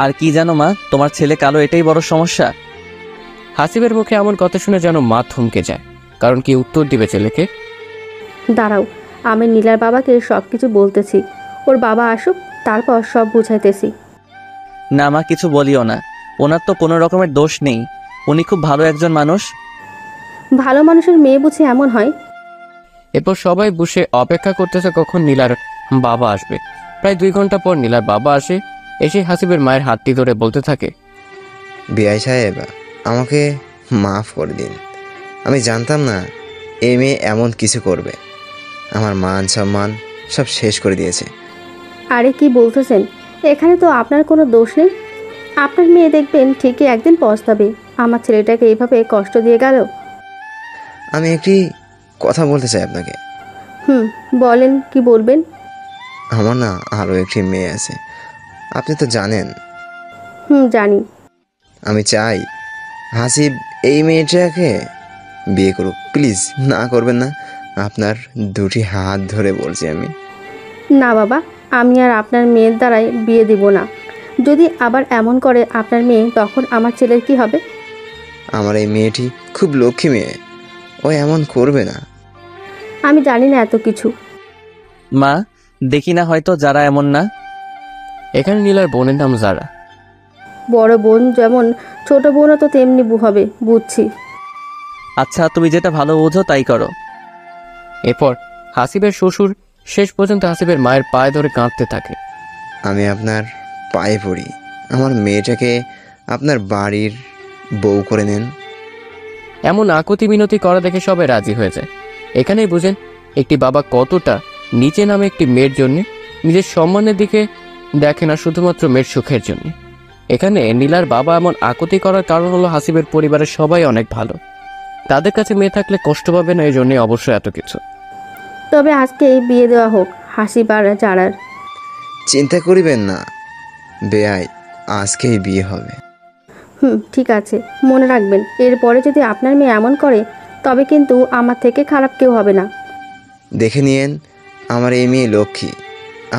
আর কি জানো মা, তোমার ছেলে কালো, এটাই বড় সমস্যা। হাসিবের মুখে এমন কথা শুনে যেন মা থমকে যায়, কারণ কি উত্তর দিবে ছেলেকে। দাঁড়াও, আমি নীলার বাবাকে সব কিছু বলতেছি। ওর বাবা আসুক, তারপর সব বুঝাইতেছি। না মা, কিছু বলিও না। ওনার তো কোনো রকমের দোষ নেই, উনি খুব ভালো একজন মানুষ। ভালো মানুষের মেয়ে বুঝি এমন হয়? এরপর সবাই বসে অপেক্ষা করতেছে কখন নীলার বাবা আসবে। প্রায় 2 ঘন্টা পর নীলার বাবা আসে। এসে হাসিবের মায়ের হাতটি ধরে বলতে থাকে, বিআই সাহেব, আমাকে মাফ করে দিন। আমি জানতাম না এই মেয়ে এমন কিছু করবে। আমার মান সম্মান সব শেষ করে দিয়েছে। আরে কি বলতেছেন? এখানে তো আপনার কোনো দোষ নেই। আপনার মেয়ে দেখবেন ঠিকই একদিন পস্তাবে, আমার ছেলেটাকে এইভাবে কষ্ট দিয়ে গেল। আমি একটি কথা বলতে চাই আপনাকে। বলেন, কি বলবেন? আমার না আরও একটি মেয়ে আছে, আপনি তো জানেন। জানি। আমি চাই হাসিব এই মেয়েটাকে বিয়ে করুক। প্লিজ না করবেন না, আপনার 2টি হাত ধরে বলছি আমি। না বাবা, আমি আর আপনার মেয়ের দ্বারাই বিয়ে দিব না। যদি আবার এমন করে আপনার মেয়ে, তখন আমার ছেলের কি হবে? আমার এই মেয়েটি খুব লক্ষ্মী মেয়ে, ও এমন করবে না। আমি জানি না এত কিছু। মা, দেখি না হয়তো যারা এমন না। এখানে নীলার বোনের নাম যারা। বড় বোন যেমন, ছোট বোনও তো তেমনি হবে, বুঝছি। আচ্ছা, তুমি যেটা ভালো বোঝো তাই করো। এরপর হাসিবের শ্বশুর শেষ পর্যন্ত হাসিবের মায়ের পায়ে ধরে কাঁদতে থাকে। আমি আপনার পায়ে পড়ি, আমার মেয়েটাকে আপনার বাড়ির বউ করে নেন। এমন আকুতি মিনতি করা দেখে সবাই রাজি হয়ে যায়। এখানেই বুঝেন একটি বাবা কতটা নিচে নামে একটি মেয়ের জন্য নিজের সম্মানের দিকে দেখে না, শুধুমাত্র মেয়ের সুখের জন্য। এখানে নীলার বাবা এমন আকুতি করার কারণ হলো হাসিবের পরিবারের সবাই অনেক ভালো, তাদের কাছে মেয়ে থাকলে কষ্ট পাবে না, এই জন্য অবশ্যই এত কিছু। তবে আজকে এই বিয়ে দেওয়া হোক হাসিব আর জারার। চিন্তা করিবেন না বেআই, আজকেই বিয়ে হবে। ঠিক আছে, মনে রাখবেন, এরপরে যদি আপনার মেয়ে এমন করে, তবে কিন্তু আমার থেকে খারাপ কেউ হবে না। দেখে নিয়েন, আমার এই মেয়ে লক্ষ্মী,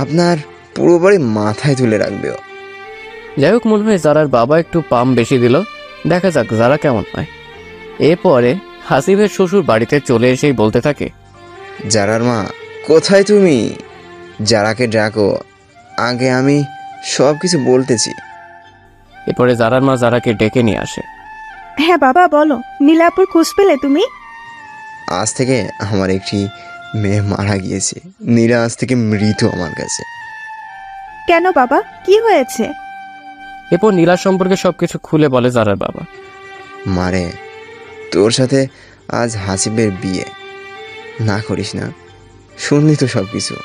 আপনার পুরো বাড়ি মাথায় তুলে রাখবেও। যাই হোক, মনে হয় যারার বাবা একটু পাম বেশি দিল, দেখা যাক যারা কেমন হয়। এরপরে হাসিবের শ্বশুর বাড়িতে চলে এসেই বলতে থাকে, যারার মা কোথায় তুমি? যারাকে ডাকো, আগে আমি সব কিছু বলতেছি। এরপরে যারার মা যারাকে ডেকে নিয়ে আসে। হ্যাঁ বাবা বলো, নীলাপুর খোঁজ পেলে তুমি? আজ থেকে আমার একটি মেয়ে মারা গিয়েছে। নীলা আজ থেকে মৃত আমার কাছে। কেন বাবা, কি হয়েছে? এরপর নীলার সম্পর্কে সবকিছু খুলে বলে জারার বাবা। মারে, তোর সাথে আজ হাসিবের বিয়ে। না করিস না, শুনলি তো সব কিছু।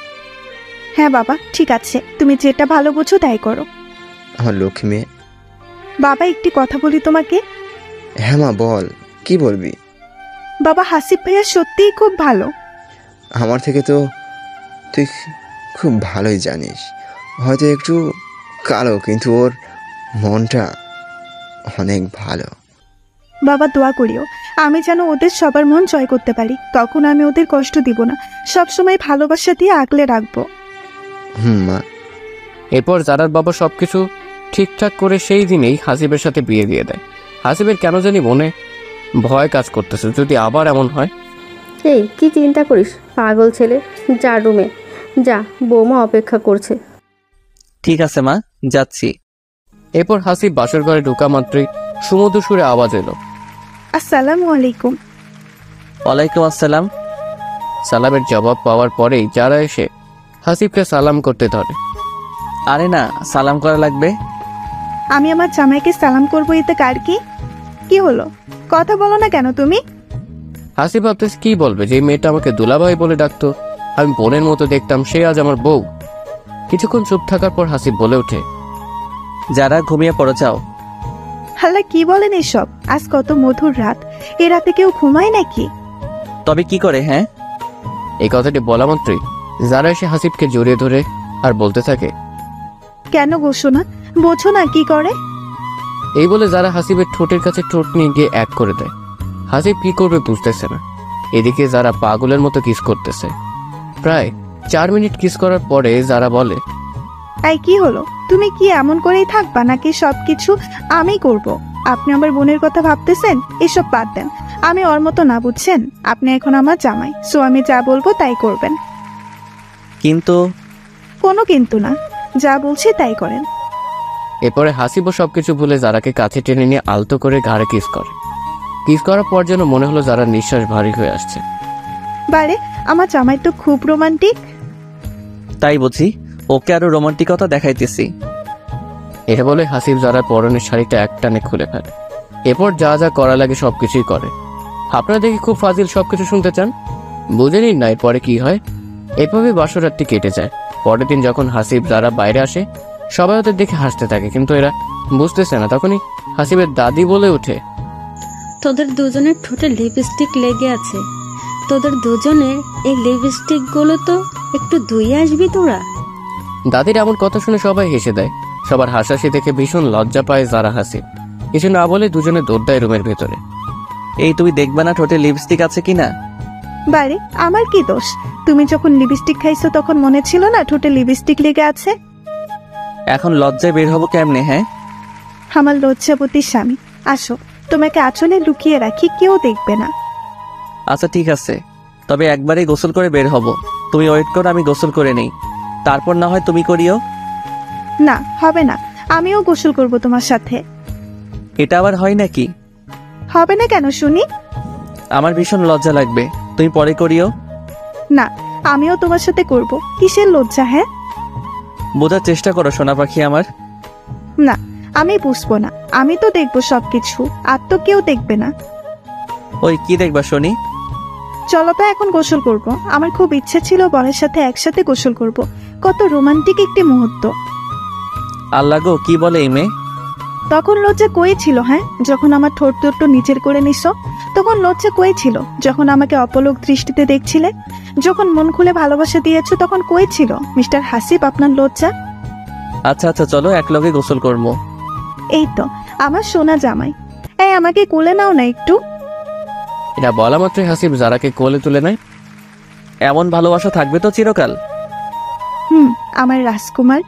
হ্যাঁ বাবা, ঠিক আছে, তুমি যেটা ভালো বুঝো তাই করো। আমার লক্ষ্মী মেয়ে। বাবা, একটি কথা বলি তোমাকে। হ্যাঁ মা, বল, কি বলবি? বাবা, হাসিব ভাইয়া সত্যিই খুব ভালো। আমার থেকে তো তুই খুব ভালোই জানিস। হয়তো একটু কালো, কিন্তু ওর মনটা অনেক ভালো। বাবা, দোয়া করিও আমি যেন ওদের সবার মন জয় করতে পারি। তখন আমি ওদের কষ্ট দিব না, সবসময় ভালোবাসা দিয়ে আগলে রাখবো। মা। এরপর জারার বাবা সবকিছু ঠিকঠাক করে সেই দিনেই হাসিবের সাথে বিয়ে দিয়ে দেয়। হাসিবের কেন জানি মনে ভয় কাজ করতেছে, যদি আবার এমন হয়। এই কি চিন্তা করিস পাগল ছেলে, যা রুমে যা, বৌমা অপেক্ষা করছে। ঠিক আছে মা, যাচ্ছি। এরপর হাসিব বাসর ঘরে ঢোকা মাত্রই সুমধুর সুরে আওয়াজ এলো। আসসালামু আলাইকুম। ওয়ালাইকুম আসসালাম। সালামের জবাব পাওয়ার পরেই যারা এসে হাসিবকে সালাম করতে ধরে। আরে না, সালাম করা লাগবে। আমি আমার জামাইকে সালাম করবো, এতে কার কি হলো? কথা বলো না কেন তুমি? হাসিব ভাবতেছে কি বলবে, যে মেয়েটা আমাকে দুলাভাই বলে ডাকতো, আমি বোনের মতো দেখতাম, সে আজ আমার বউ। কিছুক্ষণ চুপ থাকার পর হাসিব বলে ওঠে, যারা ঘুমিয়ে পড়ো যাও। হাল্লা, কি বলেন এসব? আজ কত মধুর রাত, এ রাতে কেউ ঘুমায় নাকি? তবে কি করে? হ্যাঁ, এই কথাটি বলা মাত্রই যারা এসে হাসিবকে জড়িয়ে ধরে আর বলতে থাকে, কেন গোসো না, বোঝো না কি করে? এই বলে যারা হাসিবের ঠোঁটের কাছে ঠোঁট নিয়ে গিয়ে এক করে দেয়। হাসিব কি করবে বুঝতেছে না। এদিকে যারা পাগলের মতো কিস করতেছে। প্রায় 4 মিনিট কিস করার পরে যারা বলে, তাই কি হলো? তুমি কি এমন করেই থাকবা নাকি সবকিছু আমি করব? আপনি আমার বোনের কথা ভাবতেছেন? এসব বাদ দেন, আমি ওর মতো না, বুঝছেন? আপনি এখন আমার জামাই, সো আমি যা বলবো তাই করবেন। কিন্তু কোনো কিন্তু না, যা বলছি তাই করেন। এরপরে হাসিবও সবকিছু ভুলে যারাকে কাছে টেনে নিয়ে আলতো করে ঘাড়ে কিস করে। কিস করার পর যেন মনে হলো যারা নিঃশ্বাস ভারী হয়ে আসছে। বারে, আমার জামাই তো খুব রোমান্টিক। তাই বুঝি, ওকে আরো রোমান্টিকতা দেখাইতেছি। এটা বলে হাসিব যারার পরনের শাড়িটা একটানে খুলে ফেলে। এরপর যা যা করা লাগে সবকিছুই করে। আপনারা দেখি খুব ফাজিল, সবকিছু শুনতে চান? বুঝে নিন না এরপরে কি হয়। এভাবে বাসরাতটি কেটে যায়। পরের দিন যখন হাসিব যারা বাইরে আসে, সবাই ওদের দেখে হাসতে থাকে, কিন্তু এরা বুঝতেছে না। তখনই হাসিবের দাদি বলে ওঠে, তোদের দুজনের ঠোঁটে লিপস্টিক লেগে আছে, তোদের দুজনের এই লিপস্টিক গুলো তো একটু ধুয়ে আসবি তোরা। দাদির এমন কথা শুনে সবাই হেসে দেয়। সবার হাসাহাসি দেখে ভীষণ লজ্জা পায় যারা হাসিব। কিছু না বলে দুজনে দৌড় দেয় রুমের ভেতরে। এই তুমি দেখবে না ঠোঁটে লিপস্টিক আছে কিনা? বারে, আমার কি দোষ? তুমি যখন লিপস্টিক খাইছো তখন মনে ছিল না ঠোঁটে লিপস্টিক লেগে আছে? এখন লজ্জায় বের হবো কেমনে? হ্যাঁ, আমার লজ্জাবতী স্বামী, আসো, তোমাকে আঁচলে লুকিয়ে রাখি, কেউ দেখবে না। আচ্ছা ঠিক আছে, তবে একবারেই গোসল করে বের হব। তুমি ওয়েট করো, আমি গোসল করে নেই, তারপর না হয় তুমি করিও। না, হবে না, আমিও গোসল করব তোমার সাথে। এটা আবার হয় নাকি? হবে না কেন শুনি? আমার ভীষণ লজ্জা লাগবে, তুমি পরে করিও। না, আমিও তোমার সাথে করব। কিসের লজ্জা? হ্যাঁ, বোঝার চেষ্টা করো সোনা পাখি আমার। না, আমি বুঝবো না, আমি তো দেখবো সবকিছু, আর তো কেউ দেখবে না। ওই কি দেখবা শুনি? চলো তো এখন গোসল করব। আমার খুব ইচ্ছে ছিল বরের সাথে একসাথে গোসল করব। কত রোমান্টিক একটি মুহূর্ত। আল্লাহ গো, কি বলে এই মেয়ে? তখন লজ্জা কই ছিল? হ্যাঁ, যখন আমার ঠোঁট দুটো নিজের করে নিছো তখন লজ্জা কই ছিল? যখন আমাকে অপলক দৃষ্টিতে দেখছিলে, যখন মন খুলে ভালোবাসা দিয়েছো তখন কই ছিল মিস্টার হাসিব আপনার লজ্জা? আচ্ছা আচ্ছা, চলো একলগে গোসল করবো। এই তো আমার সোনা জামাই, এই আমাকে কোলে নাও না একটু। এটা বলা মাত্রই হাসিব যারাকে কোলে তুলে নেয়। এমন ভালোবাসা থাকবে তো চিরকাল? আমার রাজকুমার।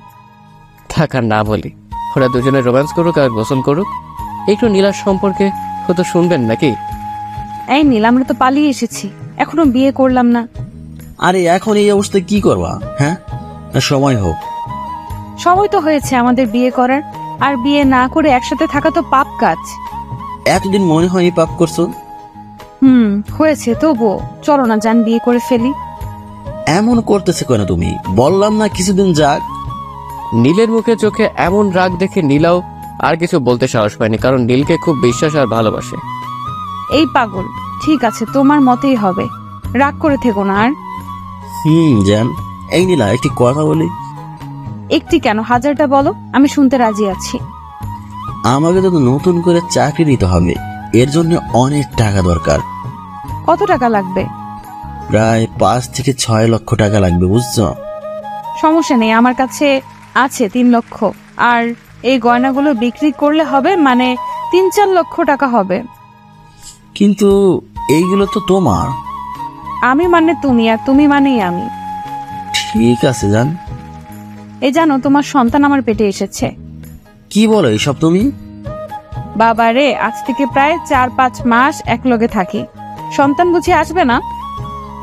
থাকার না বলি, ওরা দুজনে রোম্যান্স করুক আর গোসল করুক। একটু নীলার সম্পর্কে হয়তো শুনবেন নাকি? এই নীল, আমরা তো পালিয়ে এসেছি, এখনো বিয়ে করলাম না। আরে এখন এই অবস্থায় কি করবা? হ্যাঁ, সময় হোক। সময় তো হয়েছে আমাদের বিয়ে করার, আর বিয়ে না করে একসাথে থাকা তো পাপ কাজ। এতদিন মনে হয় পাপ করছো। হয়েছে, তবুও চলো না যান, বিয়ে করে ফেলি। এমন করতেছে কেন তুমি? বললাম না কিছুদিন যাক। নীলের মুখে চোখে এমন রাগ দেখে নীলাও আর কিছু বলতে সাহস পায়নি, কারণ নীলকে খুব বিশ্বাস আর ভালোবাসে। এই পাগল, ঠিক আছে তোমার মতেই হবে, রাগ করে থেকো না আর। জান। এই নীলা, একটি কথা বলি। একটি কেন, হাজারটা বলো, আমি শুনতে রাজি আছি। আমাকে তো নতুন করে চাকরি দিতে হবে, এর জন্য অনেক টাকা দরকার। কত টাকা লাগবে? প্রায় 5 থেকে 6 লক্ষ টাকা লাগবে, বুঝছো? সমস্যা নেই, আমার কাছে আছে 3 লক্ষ, আর এই গয়নাগুলো বিক্রি করলে হবে মানে 3-4 লক্ষ টাকা হবে। কিন্তু এইগুলো তো তোমার। আমি মানে তুমি, আর তুমি মানেই আমি। ঠিক আছে জান। এই জানো, তোমার সন্তান আমার পেটে এসেছে। কি বলো এইসব তুমি? বাবা রে, আজ থেকে প্রায় 4-5 মাস একলগে থাকি, সন্তান বুঝি আসবে না?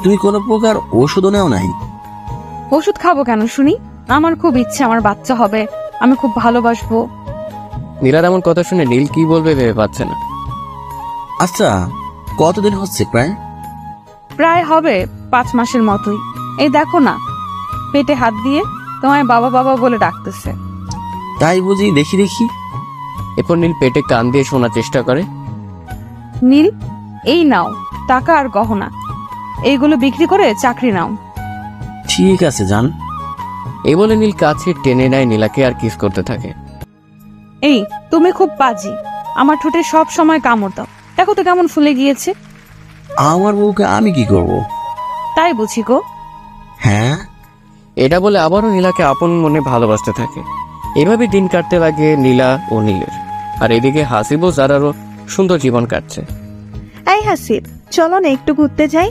তুমি কোনো প্রকার ওষুধও নেও নাই? ওষুধ খাবো কেন শুনি? আমার খুব ইচ্ছে আমার বাচ্চা হবে, আমি খুব ভালোবাসবো। নীলার এমন কথা শুনে নীল কি বলবে ভেবে পাচ্ছে না। আচ্ছা, কতদিন হচ্ছে? প্রায় হবে 5 মাসের মতোই। এই দেখো না, পেটে হাত দিয়ে তোমায় বাবা বাবা বলে ডাকতেছে। তাই বুঝি? দেখি দেখি। এরপর নীল পেটে কান দিয়ে শোনার চেষ্টা করে। নীল, এই নাও টাকা আর গহনা, এইগুলো বিক্রি করে চাকরি নাও। ঠিক আছে জান। এই বলে নীল কাছে টেনে নেয় নীলাকে আর কিস করতে থাকে। এই তুমি খুব বাজি, আমার ঠোঁটে সব সময় কামড় দাও, দেখো তো কেমন ফুলে গিয়েছে। আমার বউকে আমি কি করব? তাই বুঝি গো। হ্যাঁ। এটা বলে আবারও নীলাকে আপন মনে ভালোবাসতে থাকে। এভাবে দিন কাটতে লাগে নীলা ও নীলের, আর এদিকে হাসিব ও জারারও সুন্দর জীবন কাটছে। এই হাসিব, চলো না একটু ঘুরতে যাই।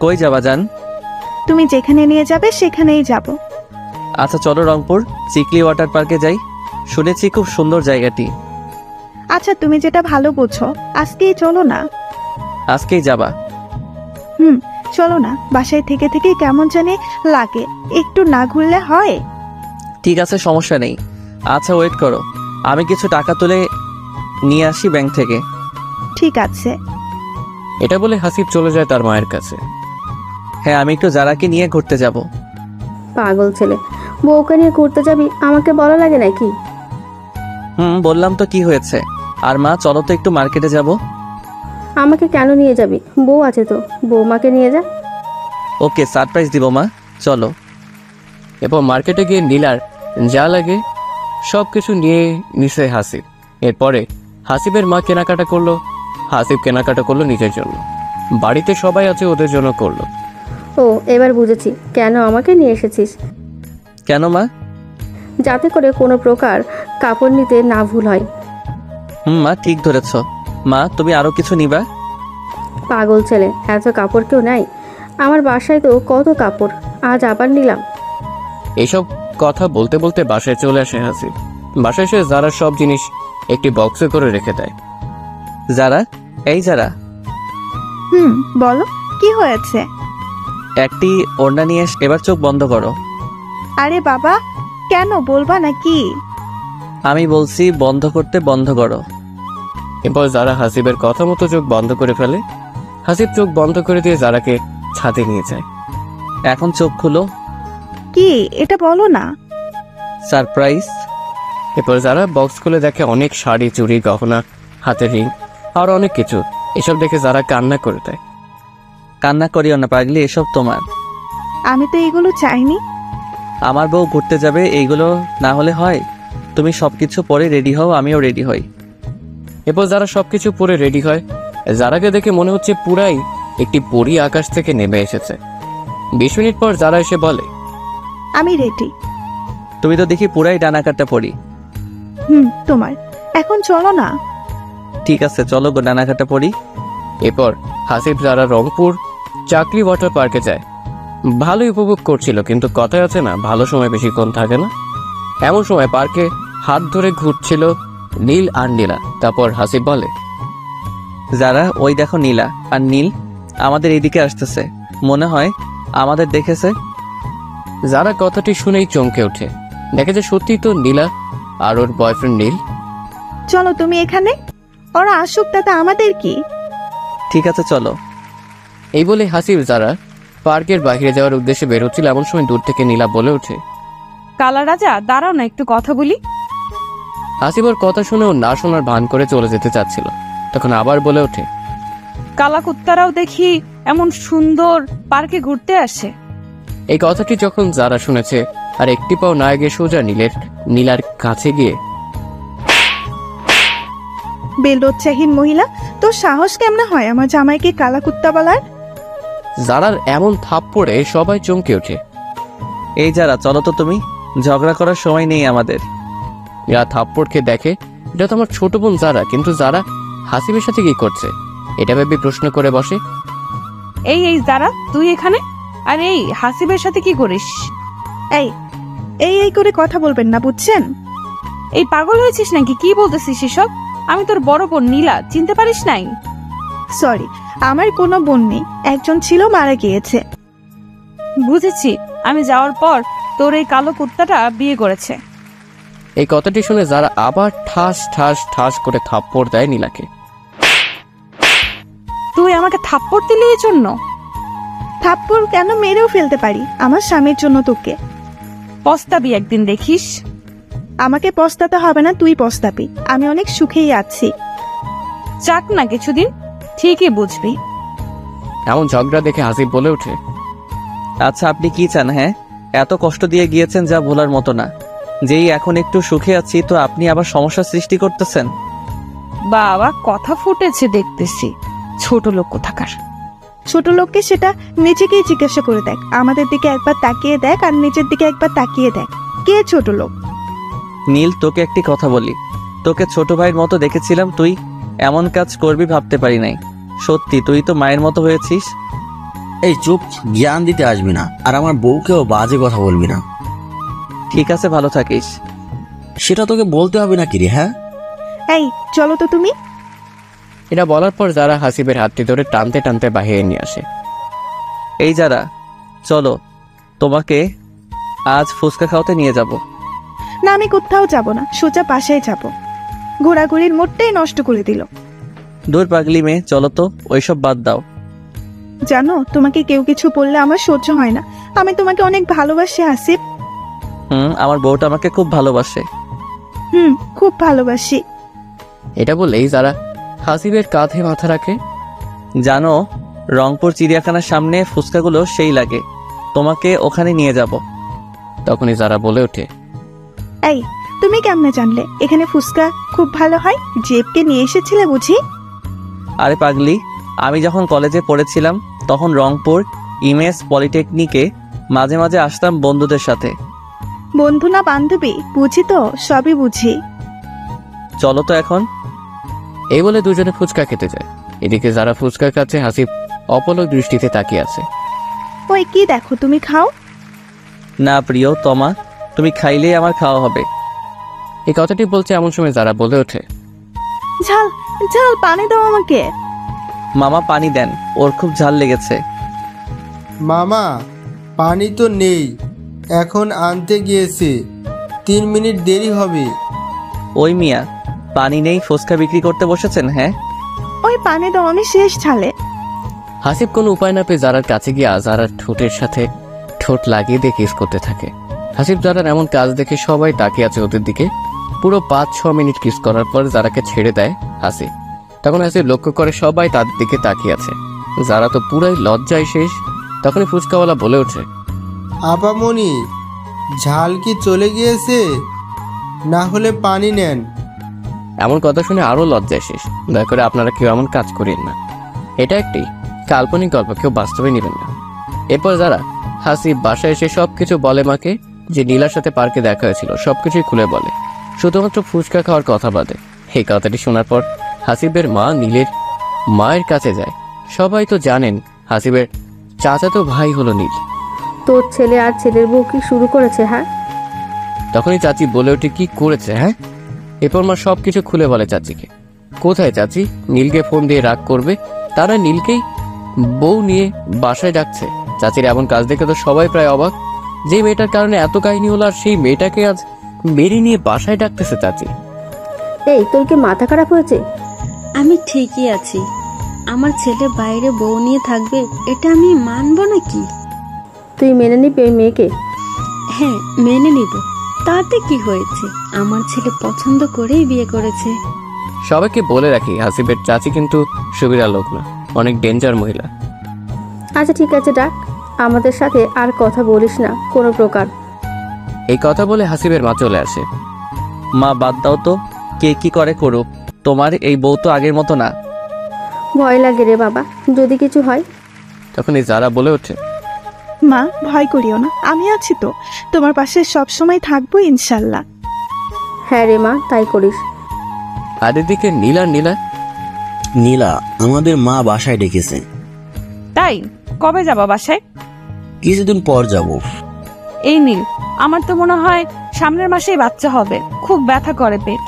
কই যাবা জান? তুমি যেখানে নিয়ে যাবে সেখানেই যাব। আচ্ছা চলো রংপুর চিকলি ওয়াটার পার্কে যাই, শুনেছি খুব সুন্দর জায়গাটি। আচ্ছা তুমি যেটা ভালো বোঝো, আজকেই চলো না। আজকেই যাবা? চলো না, বাসায় থেকে থেকে কেমন জানি লাগে, একটু না ঘুরলে হয়? ঠিক আছে, সমস্যা নেই। আচ্ছা ওয়েট করো, আমি কিছু টাকা তুলে নিয়ে আসি ব্যাংক থেকে। ঠিক আছে। এটা বলে হাসিব চলে যায় তার মায়ের কাছে। হ্যাঁ, আমি একটু জারাকে নিয়ে ঘুরতে যাব। পাগল ছেলে, বউকে নিয়ে ঘুরতে যাবি, আমাকে বলা লাগে নাকি? বললাম তো, কি হয়েছে? আর মা চলো তো একটু মার্কেটে যাব। আমাকে কেন নিয়ে যাবি? বউ আছে তো, বৌমাকে নিয়ে যা। ওকে, সারপ্রাইজ দিব মা, চলো। এরপর মার্কেটে গিয়ে নীলার যা লাগে সবকিছু নিয়ে নিছে হাসিব। এরপরে হাসিবের মা কেনাকাটা করলো, হাসিব কেনাকাটা করলো নিজের জন্য, বাড়িতে সবাই আছে ওদের জন্য করলো। ও, এবার বুঝেছি কেন আমাকে নিয়ে এসেছিস। কেন মা? যাতে করে কোনো প্রকার কাপড় নিতে না ভুল হয়। মা ঠিক ধরেছ। মা তুমি আরো কিছু নিবা? পাগল ছেলে, এত কাপড় কেউ নাই, আমার বাসায় তো কত কাপড়, আজ আবার নিলাম। এইসব কথা বলতে বলতে বাসায় চলে আসে হাসিব। বাসায় এসে যারা সব জিনিস একটি বক্সে করে রেখে দেয়। যারা, এই যারা, বলো কি হয়েছে? একটি ওড়না নিয়ে এবার চোখ বন্ধ করো। আরে বাবা, কেন বলবা নাকি? আমি বলছি বন্ধ করতে, বন্ধ করো। এরপর যারা হাসিবের কথা মতো চোখ বন্ধ করে ফেলে। হাসিব চোখ বন্ধ করে দিয়ে যারাকে ছাদে নিয়ে যায়। এখন চোখ খুলো। কি এটা বলো না। সারপ্রাইজ। এরপর যারা বক্স খুলে দেখে অনেক শাড়ি, চুড়ি, গহনা, হাতের রিং আর অনেক কিছু। এসব দেখে যারা কান্না করে দেয়। কান্না করিও না পাগলি, এসব তোমার। আমি তো এগুলো চাইনি। আমার বউ ঘুরতে যাবে, এইগুলো না হলে হয়? তুমি সবকিছু পরে রেডি হও, আমিও রেডি হই। এরপর যারা সবকিছু পরে রেডি হয়। যারাকে দেখে মনে হচ্ছে পুরাই একটি পরী আকাশ থেকে নেমে এসেছে। 20 মিনিট পর যারা এসে বলে, আমি রেডি। তুমি তো দেখি পুরাই ডানা কাটা পরি। তোমার এখন চলো না। ঠিক আছে চলো গো, ডানা কাটা পরি। এরপর হাসিব যারা রংপুর চাকরি ওয়াটার পার্কে যায়। ভালোই উপভোগ করছিল, কিন্তু কথায় আছে না, ভালো সময় বেশিক্ষণ থাকে না। এমন সময় পার্কে হাত ধরে ঘুরছিল নীল আর নীলা। তারপর হাসিব বলে, যারা ওই দেখো নীলা আর নীল আমাদের এইদিকে আসতেছে, মনে হয় আমাদের দেখেছে। যারা কথাটি শুনেই চমকে ওঠে, দেখে যে সত্যি তো নীলা আর ওর বয়ফ্রেন্ড নীল। চলো তুমি এখানে, ওরা আসুক, তাতে আমাদের কি। ঠিক আছে চলো। এই বলে হাসিব যারা পার্কের বাইরে যাওয়ার উদ্দেশ্যে বেরোচ্ছিল, এমন সময় দূর থেকে নীলা বলে ওঠে, কালা রাজা দাঁড়াও না, একটু কথা বলি। হাসিব ওর কথা শুনেও না শোনার ভান করে চলে যেতে চাচ্ছিল, তখন আবার বলে ওঠে, কালা কুত্তারাও দেখি এমন সুন্দর পার্কে ঘুরতে আসে। এই কথাটি যখন যারা শুনেছে আর একটি পাও না গিয়ে সোজা নীলার কাছে গিয়ে, বেলজ্জাহীন মহিলা, তোর সাহস কেমনে হয় আমার জামাইকে কালা কুত্তা বলার? যারার এমন থাপ্পড়ে সবাই চমকে ওঠে। এই যারা, চলো তো, তুমি ঝগড়া করার সময় নেই আমাদের। এরা থাপ্পড় খেয়ে দেখে এটা তো আমার ছোট বোন যারা, কিন্তু যারা হাসিবের সাথে কি করছে এটা ভেবে প্রশ্ন করে বসে। এই এই যারা, তুই এখানে? আর এই হাসিবের সাথে কি করিস? এই এই এই করে কথা বলবেন না, বুঝছেন? এই পাগল হয়েছিস নাকি? কি বলতেছিস এসব? আমি তোর বড় বোন নীলা, চিনতে পারিস নাই? সরি, আমার কোনো বোন নেই, একজন ছিল, মারা গিয়েছে। বুঝেছি, আমি যাওয়ার পর তোর এই কালো কুত্তাটা বিয়ে করেছে। এই কথাটি শুনে যারা আবার ঠাস ঠাস ঠাস করে থাপ্পড় দেয় নীলাকে। তুই আমাকে থাপ্পড় দিলি এই জন্য? থাপ্পড় কেন, মেরেও ফেলতে পারি আমার স্বামীর জন্য। তোকে পস্তাবি একদিন, দেখিস। আমাকে পস্তাতে হবে না, তুই পস্তাবি। আমি অনেক সুখেই আছি। চাক না কিছুদিন, ঠিকই বুঝবি। এমন ঝগড়া দেখে হাসিব বলে ওঠে, আচ্ছা আপনি কি চান? হ্যাঁ, এত কষ্ট দিয়ে গিয়েছেন যা ভোলার মতো না। যেই এখন একটু সুখে আছি তো আপনি আবার সমস্যা সৃষ্টি করতেছেন। বাবা, কথা ফুটেছে দেখতেছি, ছোট লোক কোথাকার। ছোট লোককে সেটা নিজেকেই জিজ্ঞাসা করে দেখ। আমাদের দিকে একবার তাকিয়ে দেখ আর নিজের দিকে একবার তাকিয়ে দেখ, কে ছোট লোক? নীল, তোকে একটি কথা বলি, তোকে ছোট ভাইয়ের মতো দেখেছিলাম, তুই এমন কাজ করবি ভাবতে পারি নাই। সত্যি তুই তো মায়ের মতো হয়েছিস। এই চুপ, জ্ঞান দিতে আসবি না, আর আমার বউকেও বাজে কথা বলবি না। ঠিক আছে, ভালো থাকিস। সেটা তোকে বলতে হবে নাকি রে? হ্যাঁ, এই চলো তো তুমি। এটা বলার পর যারা হাসিবের হাতটি ধরে টানতে টানতে বাহিরে নিয়ে আসে। এই যারা, চলো, তোমাকে আজ ফুচকা খাওয়াতে নিয়ে যাব। না, আমি কোথাও যাব না, সোজা বাসায় যাব। ঘোরাঘুরির মোড়টাই নষ্ট করে দিল। দূর পাগলি মেয়ে, চলো তো, ওইসব বাদ দাও। জানো, তোমাকে কেউ কিছু বললে আমার সহ্য হয় না। আমি তোমাকে অনেক ভালোবাসি হাসিব। আমার বউটা আমাকে খুব ভালোবাসে। খুব ভালোবাসি। এটা বললেই যারা হাসিবের কাঁধে মাথা রাখে। জানো, রংপুর চিড়িয়াখানার সামনে ফুচকাগুলো সেই লাগে, তোমাকে ওখানে নিয়ে যাব। তখনই যারা বলে ওঠে, এই তুমি কেমনে জানলে এখানে ফুচকা খুব ভালো হয়? জেবকে নিয়ে এসেছিলে বুঝি? আরে পাগলি, আমি যখন কলেজে পড়েছিলাম তখন রংপুর ইমেজ পলিটেকনিকে মাঝে মাঝে আসতাম বন্ধুদের সাথে। বন্ধু না বান্ধবী, বুঝি তো, সবই বুঝি। চলো তো এখন। এই বলে দুজনে ফুচকা খেতে যায়। এদিকে যারা ফুচকা খাচ্ছে, হাসিব অপলক দৃষ্টিতে তাকিয়ে আছে। ওই কি দেখো, তুমি খাও না প্রিয় তমা, তুমি খাইলেই আমার খাওয়া হবে। এই কথাটি বলছে এমন সময় যারা বলে ওঠে, ঝাল ঝাল পানি দাও আমাকে। মামা পানি দেন, ওর খুব ঝাল লেগেছে। মামা, পানি তো নেই, এখন আনতে গিয়েছে, 3 মিনিট দেরি হবে। ওই মিয়া, পানি নেই, ফুচকা বিক্রি করতে বসেছেন? হ্যাঁ, ওই পানি দাও, আমি শেষ ঝালে। হাসিব কোনো উপায় না পেয়ে যারার কাছে গিয়ে যারার ঠোঁটের সাথে ঠোঁট লাগিয়ে দিয়ে কিস করতে থাকে। হাসিব যারার এমন কাজ দেখে সবাই তাকিয়ে আছে ওদের দিকে। পুরো 5-6 মিনিট কিস করার পর যারাকে ছেড়ে দেয় হাসিব। তখন হাসিব লক্ষ্য করে সবাই তাদের দিকে তাকিয়ে আছে। যারা তো পুরাই লজ্জায় শেষ। তখনই ফুচকাওয়ালা বলে ওঠে, আপামনি, ঝাল কি চলে গিয়েছে? না হলে পানি নেন। এমন কথা শুনে আরো লজ্জায় শেষ। দয়া করে আপনারা কেউ এমন কাজ করেন না, এটা একটি কাল্পনিক গল্প, কেউ বাস্তবে নেবেন না। এরপর যারা হাসিব বাসায় এসে সবকিছু বলে মাকে, যে নীলার সাথে পার্কে দেখা হয়েছিল সবকিছুই খুলে বলে, শুধুমাত্র ফুচকা খাওয়ার কথা বাদে। এই কথাটি শোনার পর হাসিবের মা নীলের মায়ের কাছে যায়। সবাই তো জানেন হাসিবের চাচাতো ভাই হলো নীল। তোর ছেলে আর ছেলের বউ কি শুরু করেছে? হ্যাঁ, তখনই চাচি বলে ওঠে, কি করেছে? হ্যাঁ, এরপর মা সবকিছু খুলে বলে চাচিকে। কোথায় চাচি নীলকে ফোন দিয়ে রাগ করবে? তারা নীলকেই বউ নিয়ে বাসায় ডাকছে। চাচির এমন কাজ দেখে তো সবাই প্রায় অবাক। যে মেয়েটার কারণে এত কাহিনী হলো, আর সেই মেয়েটাকে আজ বেরিয়ে নিয়ে বাসায় ডাকতেছে চাচি। এই তোর কি মাথা খারাপ হয়েছে? আমি ঠিকই আছি, আমার ছেলে বাইরে বউ নিয়ে থাকবে, এটা আমি মানবো নাকি? তুই মেনে নিবি ওই মেয়েকে? হ্যাঁ, মেনে নিব। তাতে কি হয়েছে? আমার ছেলে পছন্দ করেই বিয়ে করেছে। সবাইকে বলে রাখি, হাসিবের চাচি কিন্তু সুবিধা লোক না, অনেক ডেঞ্জার মহিলা। আচ্ছা ঠিক আছে, ডাক। আমাদের সাথে আর কথা বলিস না কোনো প্রকার। এই কথা বলে হাসিবের মা চলে আসে। মা বাদ দাও তো, কে কি করে করুক, তোমার এই বউ তো আগের মতো না। ভয় লাগে রে বাবা, যদি কিছু হয়। তখনই যারা বলে ওঠে, মা ভয় করিও না, আমি আছি তো, তোমার পাশে সব সময় থাকবো ইনশাল্লাহ। হ্যাঁ রে মা, তাই করিস। আর এদিকে নীলা নীলা, আমাদের মা বাসায় ডেকেছে। তাই? কবে যাবা বাসায়? কিছুদিন পর যাব। এই নীল, আমার তো মনে হয় সামনের মাসেই বাচ্চা হবে, খুব ব্যথা করে পেট।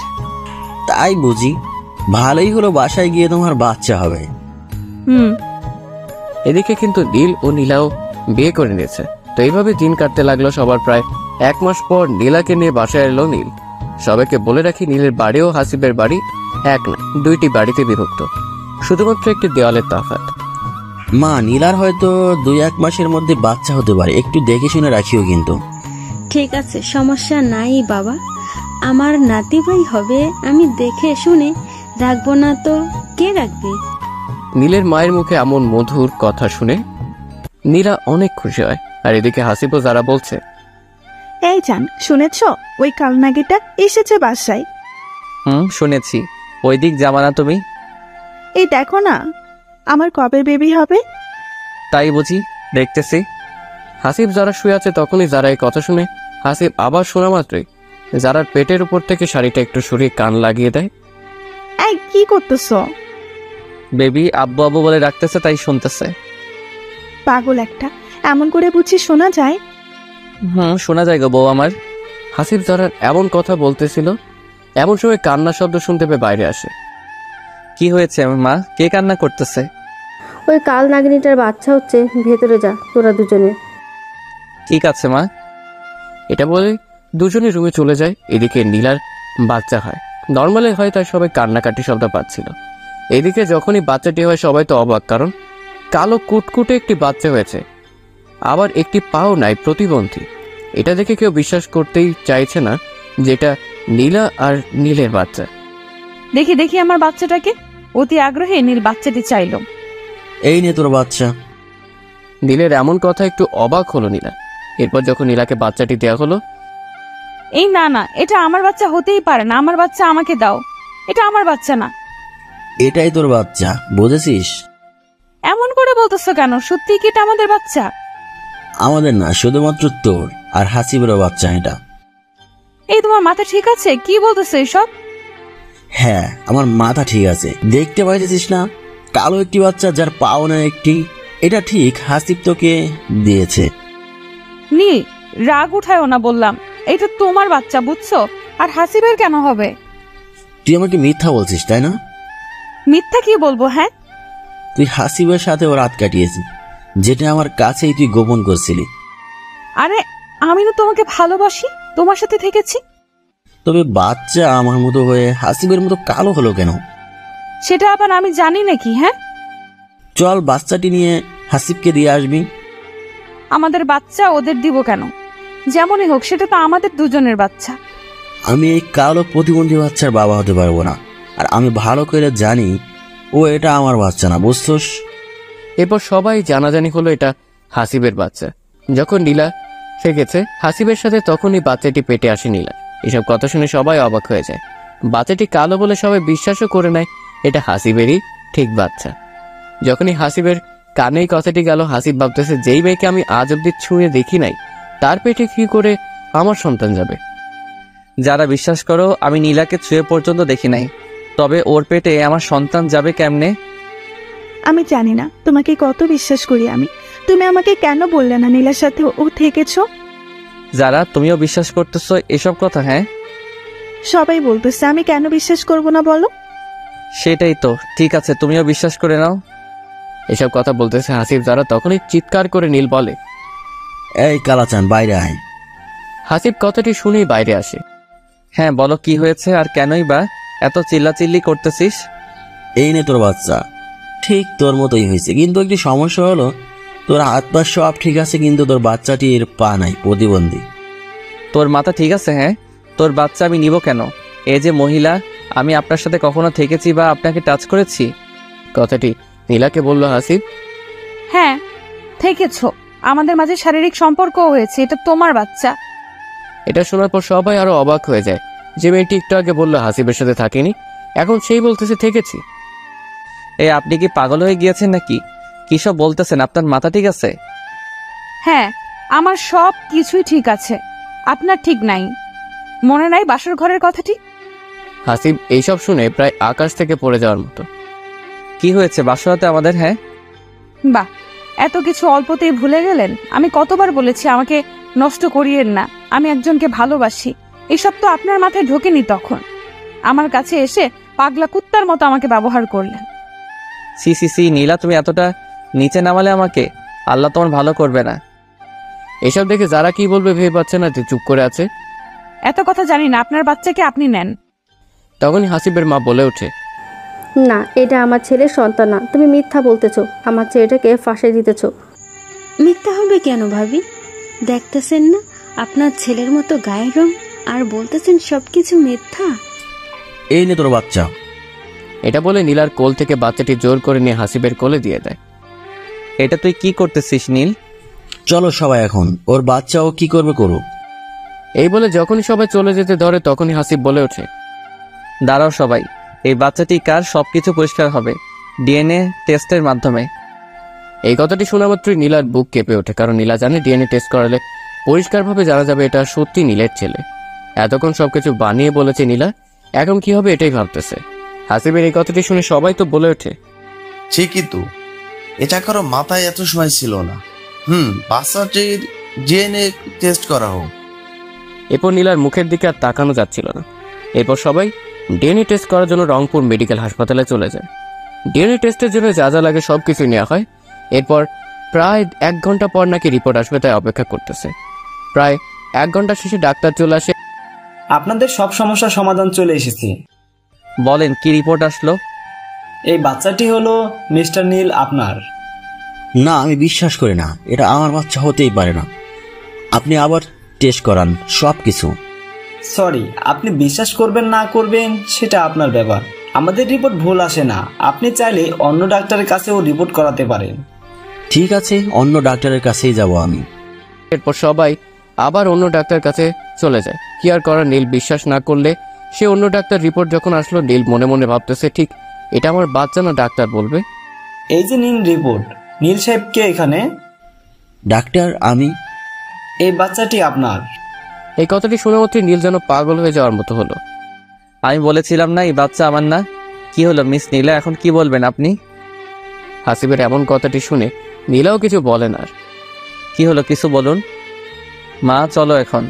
তাই বুঝি? ভালোই হলো, বাসায় গিয়ে তোমার বাচ্চা হবে। এদিকে কিন্তু নীল ও নীলাও বিয়ে করে নিয়েছে। তো এইভাবে দিন কাটতে লাগলো সবার। প্রায় 1 মাস পর নীলাকে নিয়ে বাসায় এলো নীল। সবাইকে বলে রাখি, নীলের বাড়ি ও হাসিবের বাড়ি এক না, 2টি বাড়িতে বিভক্ত, শুধুমাত্র একটি দেওয়ালের তফাৎ। মা, নীলার হয়তো 2-1 মাসের মধ্যে বাচ্চা হতে পারে, একটু দেখে শুনে রাখিও কিন্তু। ঠিক আছে, সমস্যা নাই বাবা, আমার নাতি ভাই হবে, আমি দেখে শুনে রাখবো না তো কে রাখবে? নীলের মায়ের মুখে এমন মধুর কথা শুনে নীলা অনেক খুশি হয়। আর এদিকে হাসিবও যারা বলছে, এই জান, শুনেছ ওই কালনাগিটা এসেছে বাসায়? শুনেছি। ওই দিক যাবা না তুমি? এই দেখো না, আমার কবে বেবি হবে? তাই বুঝি, দেখতেছি। হাসিব যারা শুয়ে আছে তখনই যারা এই কথা শুনে হাসিব আবার শোনা মাত্রই যারার পেটের উপর থেকে শাড়িটা একটু সরিয়ে কান লাগিয়ে দেয়। এই কি করতেছ? বেবি আব্বু আব্বু বলে রাখতেছে, তাই শুনতেছে। পাগল একটা, এমন করে বুঝি শোনা যায়? শোনা যায় গো বউ আমার। হাসিব যারার এমন কথা বলতেছিল, এমন সময় কান্নার শব্দ শুনতে পেয়ে বাইরে আসে। কি হয়েছে মা, কে কান্না করতেছে? ওই কাল নাগিনীটার বাচ্চা হচ্ছে, ভেতরে যা তোরা দুজনে। ঠিক আছে মা। এটা বলে দুজনে রুমে চলে যায়। এদিকে নীলার বাচ্চা হয়, নর্মালি হয়, তাই সবাই কান্নাকাটি শব্দ পাচ্ছিল। এদিকে যখনই বাচ্চাটি হয় সবাই তো অবাক, কারণ কালো কুটকুটে একটি বাচ্চা হয়েছে, আবার একটি পাও নাই, প্রতিবন্ধী। এটা দেখে কেউ বিশ্বাস করতেই চাইছে না যেটা নীলা আর নীলের বাচ্চা। দেখি দেখি আমার বাচ্চাটাকে। অতি আগ্রহে নীল বাচ্চাটি চাইল। এই নে তোর বাচ্চা। নীলের এমন কথা একটু অবাক হলো নীলা। এরপর যখন নীলাকে বাচ্চাটি দেওয়া হলো, এই না না, এটা আমার বাচ্চা হতেই পারে না, আমার বাচ্চা আমাকে দাও, এটা আমার বাচ্চা না। এটাই তোর বাচ্চা, বুঝেছিস? এমন করে বলতেছো কেন? সত্যি কি এটা আমাদের বাচ্চা? আমাদের না, শুধুমাত্র তোর আর হাসিবের বাচ্চা এটা। এই তোমার মাথা ঠিক আছে? কি বলতেছো এসব? হ্যাঁ, আমার মাথা ঠিক আছে। দেখতে পাইতেছিস না, কালো একটি বাচ্চা যার পাও না একটি। এটা ঠিক হাসিব তোকে দিয়েছে। নীল, রাগ উঠায়ও না বললাম, এটা তোমার বাচ্চা, বুঝছো? আর হাসিবের কেন হবে? তুই আমাকে মিথ্যা বলছিস তাই না? মিথ্যা কি বলবো? হ্যাঁ, তুই হাসিবের সাথে ও রাত কাটিয়েছিস, যেটা আমার কাছেই তুই গোপন করছিলি। আরে আমি না তোমাকে ভালোবাসি, তোমার সাথে থেকেছি। তবে বাচ্চা আমার মতো হয়ে হাসিবের মতো কালো হলো কেন? সেটা আবার আমি জানি নাকি? হ্যাঁ, চল বাচ্চাটি নিয়ে হাসিবকে দিয়ে আসবি। আমাদের বাচ্চা ওদের দিব কেন? যেমনই হোক, সেটা তো আমাদের দুজনের বাচ্চা। আমি এই কালো প্রতিবন্ধী বাচ্চার বাবা হতে পারবো না, আর আমি ভালো করে জানি ও এটা আমার বাচ্চা না, বুঝছস? এরপর সবাই জানাজানি হলো এটা হাসিবের বাচ্চা। যখন নীলা থেকেছে হাসিবের সাথে, তখনই বাচ্চাটি পেটে আসে নীলা। এসব কথা শুনে সবাই অবাক হয়ে যায়। বাচ্চাটি কালো বলে সবাই বিশ্বাসও করে নেয় এটা হাসিবেরই ঠিক বাচ্চা। যখনই হাসিবের কানে এই কথাটি গেল, হাসিব ভাবতেছে, যেই মেয়েকে আমি আজ অব্দি ছুঁয়ে দেখি নাই, তার পেটে কি করে আমার সন্তান যাবে? যারা বিশ্বাস করো, আমি নীলাকে ছুঁয়ে পর্যন্ত দেখি নাই, তবে ওর পেটে আমার সন্তান যাবে কেমনে? আমি জানি না তোমাকে কত বিশ্বাস করি আমি। তুমি আমাকে কেন বললে না নীলার সাথে ও থেকেছো? যারা তুমিও বিশ্বাস করতেছো এসব কথা? হ্যাঁ, সবাই বলতেছে, আমি কেন বিশ্বাস করব না বলো? সেটাই তো। ঠিক আছে, তুমিও বিশ্বাস করে নাও। এসব কথা বলতেছে হাসিব যারা, তখনই চিৎকার করে নীল বলে, এই কালাচান, বাইরে আয়। হাসিব কথাটি শুনেই বাইরে আসে। হ্যাঁ বলো, কি হয়েছে আর কেনই বা এত চিল্লাচিল্লি করতেছিস? এই নে তোর বাচ্চা। ঠিক তোর মতোই হয়েছে, কিন্তু একটি সমস্যা হলো তোর হাত পা সব ঠিক আছে, কিন্তু তোর বাচ্চাটির পা নাই, প্রতিবন্ধী। তোর মাথা ঠিক আছে? হ্যাঁ, তোর বাচ্চা আমি নিব কেন? এ যে মহিলা, আমি আপনার সাথে কখনো থেকেছি বা আপনাকে টাচ করেছি? কথাটি নীলাকে বলল হাসিব। হ্যাঁ থেকেছো, আমাদের মাঝে শারীরিক সম্পর্কও হয়েছে, এটা তোমার বাচ্চা। এটা শোনার পর সবাই আরো অবাক হয়ে যায়। যে মেয়েটি একটু আগে বললো হাসিবের সাথে থাকেনি, এখন সেই বলতেছে থেকেছি। এই আপনি কি পাগল হয়ে গিয়েছেন নাকি? কি সব বলতেছেন? আপনার মাথা ঠিক আছে? হ্যাঁ আমার সব কিছুই ঠিক আছে, আপনার ঠিক নাই। মনে নাই বাসর ঘরের কথাটি? হাসিব এইসব শুনে প্রায় আকাশ থেকে পড়ে যাওয়ার মতো। কি হয়েছে বাসরাতে আমাদের? হ্যাঁ, বাহ, এত কিছু অল্পতেই ভুলে গেলেন। আমি কতবার বলেছি আমাকে নষ্ট করিয়েন না, আমি একজনকে ভালোবাসি। এসব তো আপনার মাথায় ঢোকেনি তখন। আমার কাছে এসে পাগলা কুত্তার মতো আমাকে ব্যবহার করলেন। সি সি সি নীলা, তুমি এতটা নিচে নামালে আমাকে, আল্লাহ তোমার ভালো করবে না। এসব দেখে যারা কি বলবে ভেবে পাচ্ছে না, যে চুপ করে আছে। এত কথা জানি না, আপনার বাচ্চাকে আপনি নেন। তখনই হাসিবের মা বলে ওঠে, না, এটা আমার ছেলের সন্তান না, তুমি মিথ্যা বলতেছো, আমার ছেলেটাকে ফাঁসে দিতেছো। মিথ্যা হবে কেন ভাবি? দেখতেছেন না আপনার ছেলের মতো গায়ের রং, আর বলতেছেন সবকিছু মিথ্যা। এই নে তোর বাচ্চা। এটা বলে নীলার কোল থেকে বাচ্চাটি জোর করে নিয়ে হাসিবের কোলে দিয়ে দেয়। এটা তুই কি করতেছিস নীল? চলো সবাই এখন, ওর বাচ্চা ও কি করবে করুক। এই বলে যখনই সবাই চলে যেতে ধরে তখনই হাসিব বলে ওঠে, দাঁড়াও সবাই, এই বাচ্চাটি কার সবকিছু পরিষ্কার হবে ডিএনএ টেস্টের মাধ্যমে। এই কথাটি শোনা মাত্রই নীলার বুক কেঁপে ওঠে, কারণ নীলা জানে ডিএনএ টেস্ট করালে পরিষ্কারভাবে জানা যাবে এটা সত্যি নীলের ছেলে। এতক্ষণ সবকিছু বানিয়ে বলেছে নীলা, এখন কি হবে এটাই ভাবতেছে। হাসিবের এই কথাটি শুনে সবাই তো বলে ওঠে, ঠিকই তো, এটা কারো মাথায় এত সময় ছিল না। বাচ্চাটির ডিএনএ টেস্ট করা হোক। এরপর নীলার মুখের দিকে আর তাকানো যাচ্ছিল না। এরপর সবাই ডিএনএ টেস্ট করার জন্য রংপুর মেডিকেল হাসপাতালে চলে যায়। ডিএনএ টেস্টের জন্য যা যা লাগে সবকিছু নেওয়া হয়। এরপর প্রায় 1 ঘন্টা পর নাকি রিপোর্ট আসবে, তাই অপেক্ষা করতেছে। প্রায় 1 ঘন্টা শেষে ডাক্তার চলে আসে। আপনাদের সব সমস্যার সমাধান চলে এসেছে। বলেন কি রিপোর্ট আসলো? এই বাচ্চাটি হলো মিস্টার নীল আপনার। না, আমি বিশ্বাস করি না, এটা আমার বাচ্চা হতেই পারে না। আপনি আবার টেস্ট করান সব কিছু। সরি, আপনি বিশ্বাস করবেন না করবেন সেটা আপনার ব্যাপার। আমাদের রিপোর্ট ভুল আসে না, আপনি চাইলে অন্য ডাক্তারের কাছেও রিপোর্ট করাতে পারেন। ঠিক আছে, অন্য ডাক্তারের কাছেই যাব আমি। এরপর সবাই আবার অন্য ডাক্তার কাছে চলে যায়। কি আর করার, নীল বিশ্বাস না করলে সে অন্য ডাক্তার রিপোর্ট যখন আসলো, নীল মনে মনে ভাবতেছে, ঠিক এটা আমার বাচ্চা না ডাক্তার বলবে। এই যে নিন রিপোর্ট। নীল সাহেব কে এখানে? ডাক্তার আমি। এই বাচ্চাটি আপনার। এই কথাটি শুনে মাত্র নীল যেন পাগল হয়ে যাওয়ার মতো হলো। আমি বলেছিলাম না এই বাচ্চা আমার না? কি হলো মিস নীলা, এখন কি বলবেন আপনি? হাসিবের এমন কথাটি শুনে নীলাও কিছু বলে না। কি হলো, কিছু বলুন। মা চলো এখন।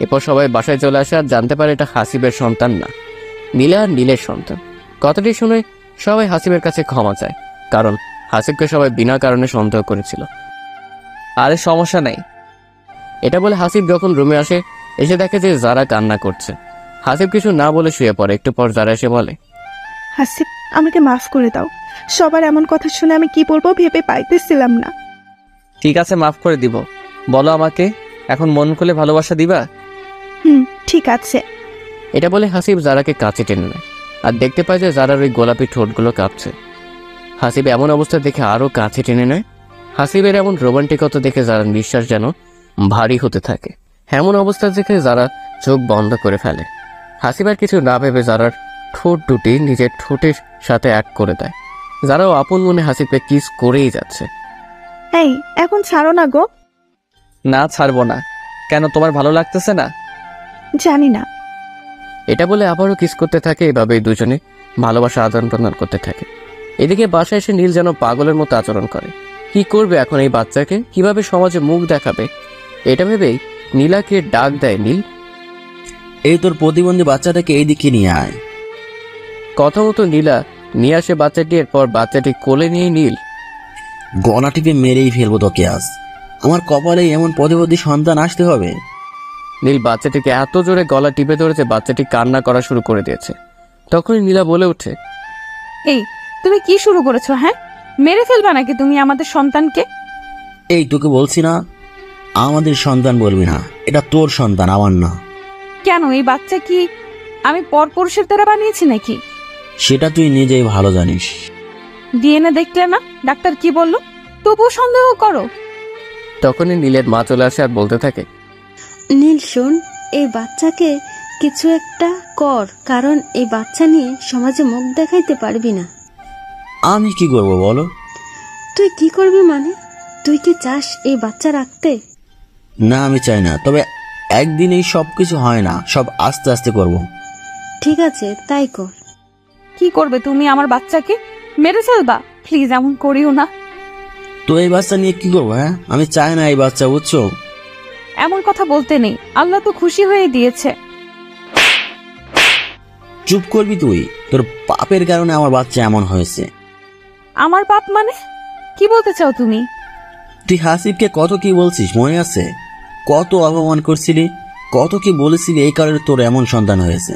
এরপর সবাই বাসায় চলে আসে আর জানতে পারে এটা হাসিবের সন্তান না, নীলা আর নীলের সন্তান। কথাটি শুনে সবাই হাসিবের কাছে ক্ষমা চায়, কারণ হাসিবকে সবাই বিনা কারণে সন্দেহ করেছিল। আরে সমস্যা নেই। এটা বলে হাসিব যখন রুমে আসে, এসে দেখে যে যারা কান্না করছে। হাসিব কিছু না বলে শুয়ে পড়ে। একটু পর যারা এসে বলে, হাসিব আমাকে মাফ করে দাও, সবার এমন কথা শুনে আমি কি বলবো ভেবে পাইতেছিলাম না। ঠিক আছে, মাফ করে দিব। বলো আমাকে, এখন মন খুলে ভালোবাসা দিবা? ঠিক আছে। এটা বলে হাসিব যারাকে কাছে টেনে নেয় আর দেখতে পায় যে যারার ওই গোলাপি ঠোঁটগুলো কাঁপছে। হাসিব এমন অবস্থা দেখে আরো কাছে টেনে নেয়। হাসিবের এমন রোমান্টিকতা দেখে যারা নিঃশ্বাস যেন ভারী হতে থাকে। এমন অবস্থা দেখে যারা চোখ বন্ধ করে ফেলে। হাসিবার কিছু না ভেবে যারার ঠোঁট দুটি নিজের ঠোঁটের সাথে এক করে দেয়। যারাও আপন মনে হাসিবকে কিস করেই যাচ্ছে। এই এখন ছাড়ো না গো। না ছাড়বো না। কেন, তোমার ভালো লাগতেছে না? জানি না। এটা বলে আবারও কিস করতে থাকে। এভাবেই দুজনে ভালোবাসা আদান প্রদান করতে থাকে। এদিকে বাসায় এসে নীল যেন পাগলের মতো আচরণ করে। কি করবে এখন এই বাচ্চাকে, কিভাবে সমাজে মুখ দেখাবে, এটা ভেবেই নীলাকে ডাক দেয় নীল। এই তোর প্রতিবন্ধী বাচ্চাটাকে এই দিকে নিয়ে আয়। কথা মতো নীলা নিয়ে আসে বাচ্চাটি। এরপর বাচ্চাটি কোলে নিয়ে নীল গলা টিপে মেরেই ফেলবো তোকে আজ। আমার কপালে এমন প্রতিবন্ধী সন্তান আসতে হবে। নীল বাচ্চাটিকে এত জোরে গলা টিপে ধরেছে বাচ্চাটি কান্না করা শুরু করে দিয়েছে। তখনই নীলা বলে ওঠে, এই তুমি কি শুরু করেছো? হ্যাঁ, মেরে ফেলবা নাকি তুমি আমাদের সন্তানকে? এই তোকে বলছি না আমাদের সন্তান বলবি না, এটা তোর সন্তান, আমার না। কেন, এই বাচ্চা কি আমি পরপুরুষের দ্বারা বানিয়েছি নাকি? সেটা তুই নিজেই ভালো জানিস। ডিএনএ দেখলে না ডাক্তার কি বললো? তবুও সন্দেহ করো? তখনই নীলের মা চলে আসে আর বলতে থাকে, নীল শোন, এই বাচ্চাকে কিছু একটা কর, কারণ এই বাচ্চা নিয়ে সমাজে মুখ দেখাইতে পারবি না। আমি কি করব বলো? তুই কি করবি মানে? তুই কি চাস এই বাচ্চা রাখতে? না, আমি চাই না, তবে একদিনেই সবকিছু হয় না, সব আস্তে আস্তে করব। ঠিক আছে, তাই কর। কি করবে তুমি আমার বাচ্চাকে? মেরে ফেলবা? প্লিজ এমন করিও না। তো এই বাচ্চা নিয়ে কি করবো? হ্যাঁ, আমি চাই না এই বাচ্চা, বুঝছো? এমন কথা বলতে নেই, আল্লাহ তো খুশি হয়ে দিয়েছে। চুপ করবি তুই? তোর পাপের কারণে আমার বাচ্চা এমন হয়েছে। আমার পাপ মানে? কি বলতে চাও তুমি? তুই হাসিবকে কত কি বলছিস মনে আছে? কত অপমান করছিলি, কত কি বলেছিলি, এই কারণে তোর এমন সন্তান হয়েছে।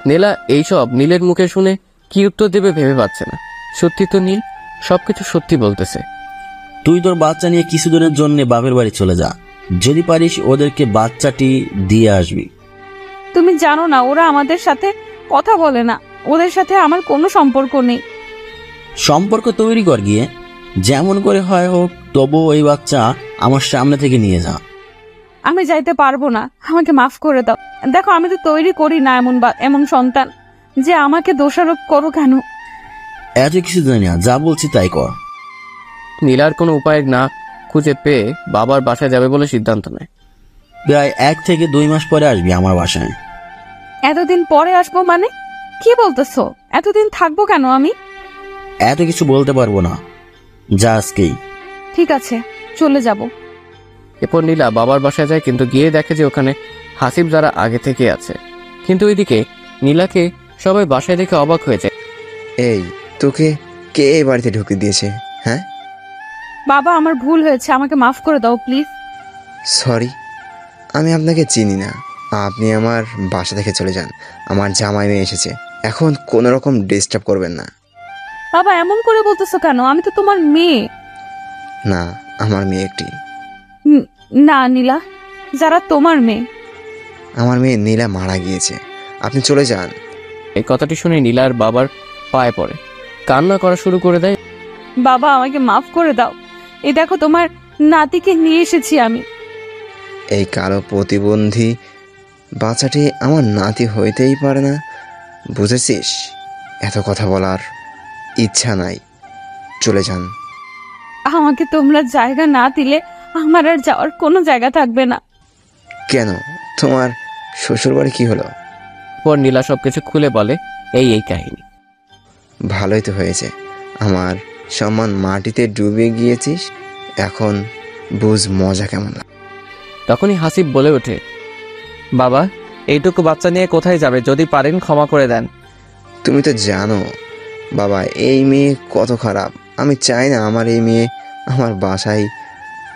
নীলা এইসব নীলের মুখে শুনে কি উত্তর দেবে ভেবে পাচ্ছে না। সত্যি তো নীল সবকিছু সত্যি বলতেছে। তুই তোর বাচ্চা নিয়ে কিছুদিনের জন্য বাপের বাড়ি চলে যা, যদি পারিস ওদেরকে বাচ্চাটি দিয়ে আসবি। তুমি জানো না ওরা আমাদের সাথে কথা বলে না, ওদের সাথে আমার কোনো সম্পর্ক নেই। সম্পর্ক তৈরি কর গিয়ে, যেমন করে হয় হোক, তবুও ওই বাচ্চা আমার সামনে থেকে নিয়ে যা। আমি যাইতে পারবো না, আমাকে মাফ করে দাও। দেখো আমি তো তৈরি করি না এমন সন্তান, যে আমাকে দোষারোপ করো কেন? এত কিছু জানি না, যা বলছি তাই কর। নীলার কোনো উপায় না খুঁজে পেয়ে বাবার বাসায় যাবে বলে সিদ্ধান্ত নেয়। প্রায় 1 থেকে 2 মাস পরে আসবি আমার বাসায়। এতদিন পরে আসবো মানে? কি বলতেছো? এতদিন থাকবো কেন আমি? এত কিছু বলতে পারবো না, যা আজকেই। ঠিক আছে, চলে যাব। এরপর নীলা বাবার বাসায় যায়, কিন্তু গিয়ে দেখে যে ওখানে হাসিব যারা আগে থেকে আছে। কিন্তু ওইদিকে নীলাকে সবাই বাসায় দেখে অবাক হয়ে যায়। এই তোকে কে এই বাড়িতে ঢুকে দিয়েছে? হ্যাঁ বাবা, আমার ভুল হয়েছে, আমাকে মাফ করে দাও প্লিজ। সরি, আমি আপনাকে চিনি না। আপনি আমার বাসা থেকে চলে যান। আমার জামাই মেয়ে এসেছে, এখন কোনো রকম ডিস্টার্ব করবেন না। বাবা এমন করে বলতেছো কেন? আমি তো তোমার মেয়ে। না, আমার মেয়ে একটি। না নীলা, যারা তোমার মেয়ে। আমার মেয়ে নীলা মারা গিয়েছে, আপনি চলে যান। এই কথাটি শুনে নীলার বাবার পায়ে পড়ে, কান্না করা শুরু করে দেয়। বাবা আমাকে মাফ করে দাও, এই দেখো তোমার নাতিকে নিয়ে এসেছি আমি। এই কালো প্রতিবন্ধী বাচ্চাটি আমার নাতি হইতেই পারে না, বুঝেছিস? এত কথা বলার ইচ্ছা নাই, চলে যান। আমাকে তোমরা জায়গা না দিলে আমার আর যাওয়ার কোনো জায়গা থাকবে না। কেন, তোমার শ্বশুর বাড়ি কি হলো? পর নীলা সবকিছু খুলে বলে এই কাহিনী। ভালোই তো হয়েছে, আমার সম্মান মাটিতে ডুবে গিয়েছিস, এখন বুঝ মজা কেমন। তখনই হাসিব বলে ওঠে, বাবা এইটুকু বাচ্চা নিয়ে কোথায় যাবে? যদি পারেন ক্ষমা করে দেন। তুমি তো জানো বাবা, এই মেয়ে কত খারাপ। আমি চাই না আমার এই মেয়ে আমার বাসায়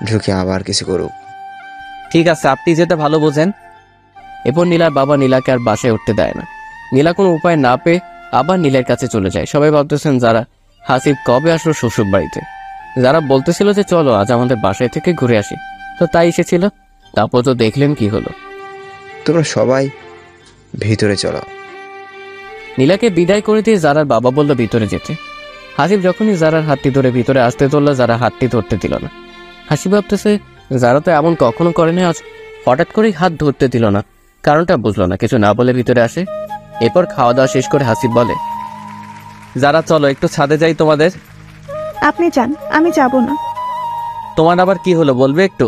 ঢুকে আবার কিছু করুক। ঠিক আছে, আপনি যেটা ভালো বোঝেন। এরপর নীলার বাবা নীলাকে আর বাসায় উঠতে দেয় না। নীলা কোনো উপায় না পেয়ে আবার নীলের কাছে চলে যায়। সবাই ভাবতেছেন যারা হাসিব কবে আসলো শ্বশুর বাড়িতে। যারা বলতেছিল যে চলো আজ আমাদের বাসায় থেকে ঘুরে আসি, তো তাই এসেছিল। তারপর তো দেখলেন কি হলো। তোমরা সবাই ভিতরে চলো। নীলাকে বিদায় করে দিয়ে জারার বাবা বলল ভিতরে যেতে। হাসিব যখনই জারার হাতটি ধরে ভিতরে আসতে চললো, যারা হাতটি ধরতে দিল না। হাসিব ভাবতেছে যারা তো এমন কখনো করেনি, আজ হঠাৎ করেই হাত ধরতে দিল না, কারণটা বুঝলো না। কিছু না বলে ভিতরে আসে। এরপর খাওয়া দাওয়া শেষ করে হাসিব বলে, যারা চলো একটু ছাদে যাই তোমাদের। আপনি যান, আমি যাব না। তোমার আবার কি হলো বলবে একটু?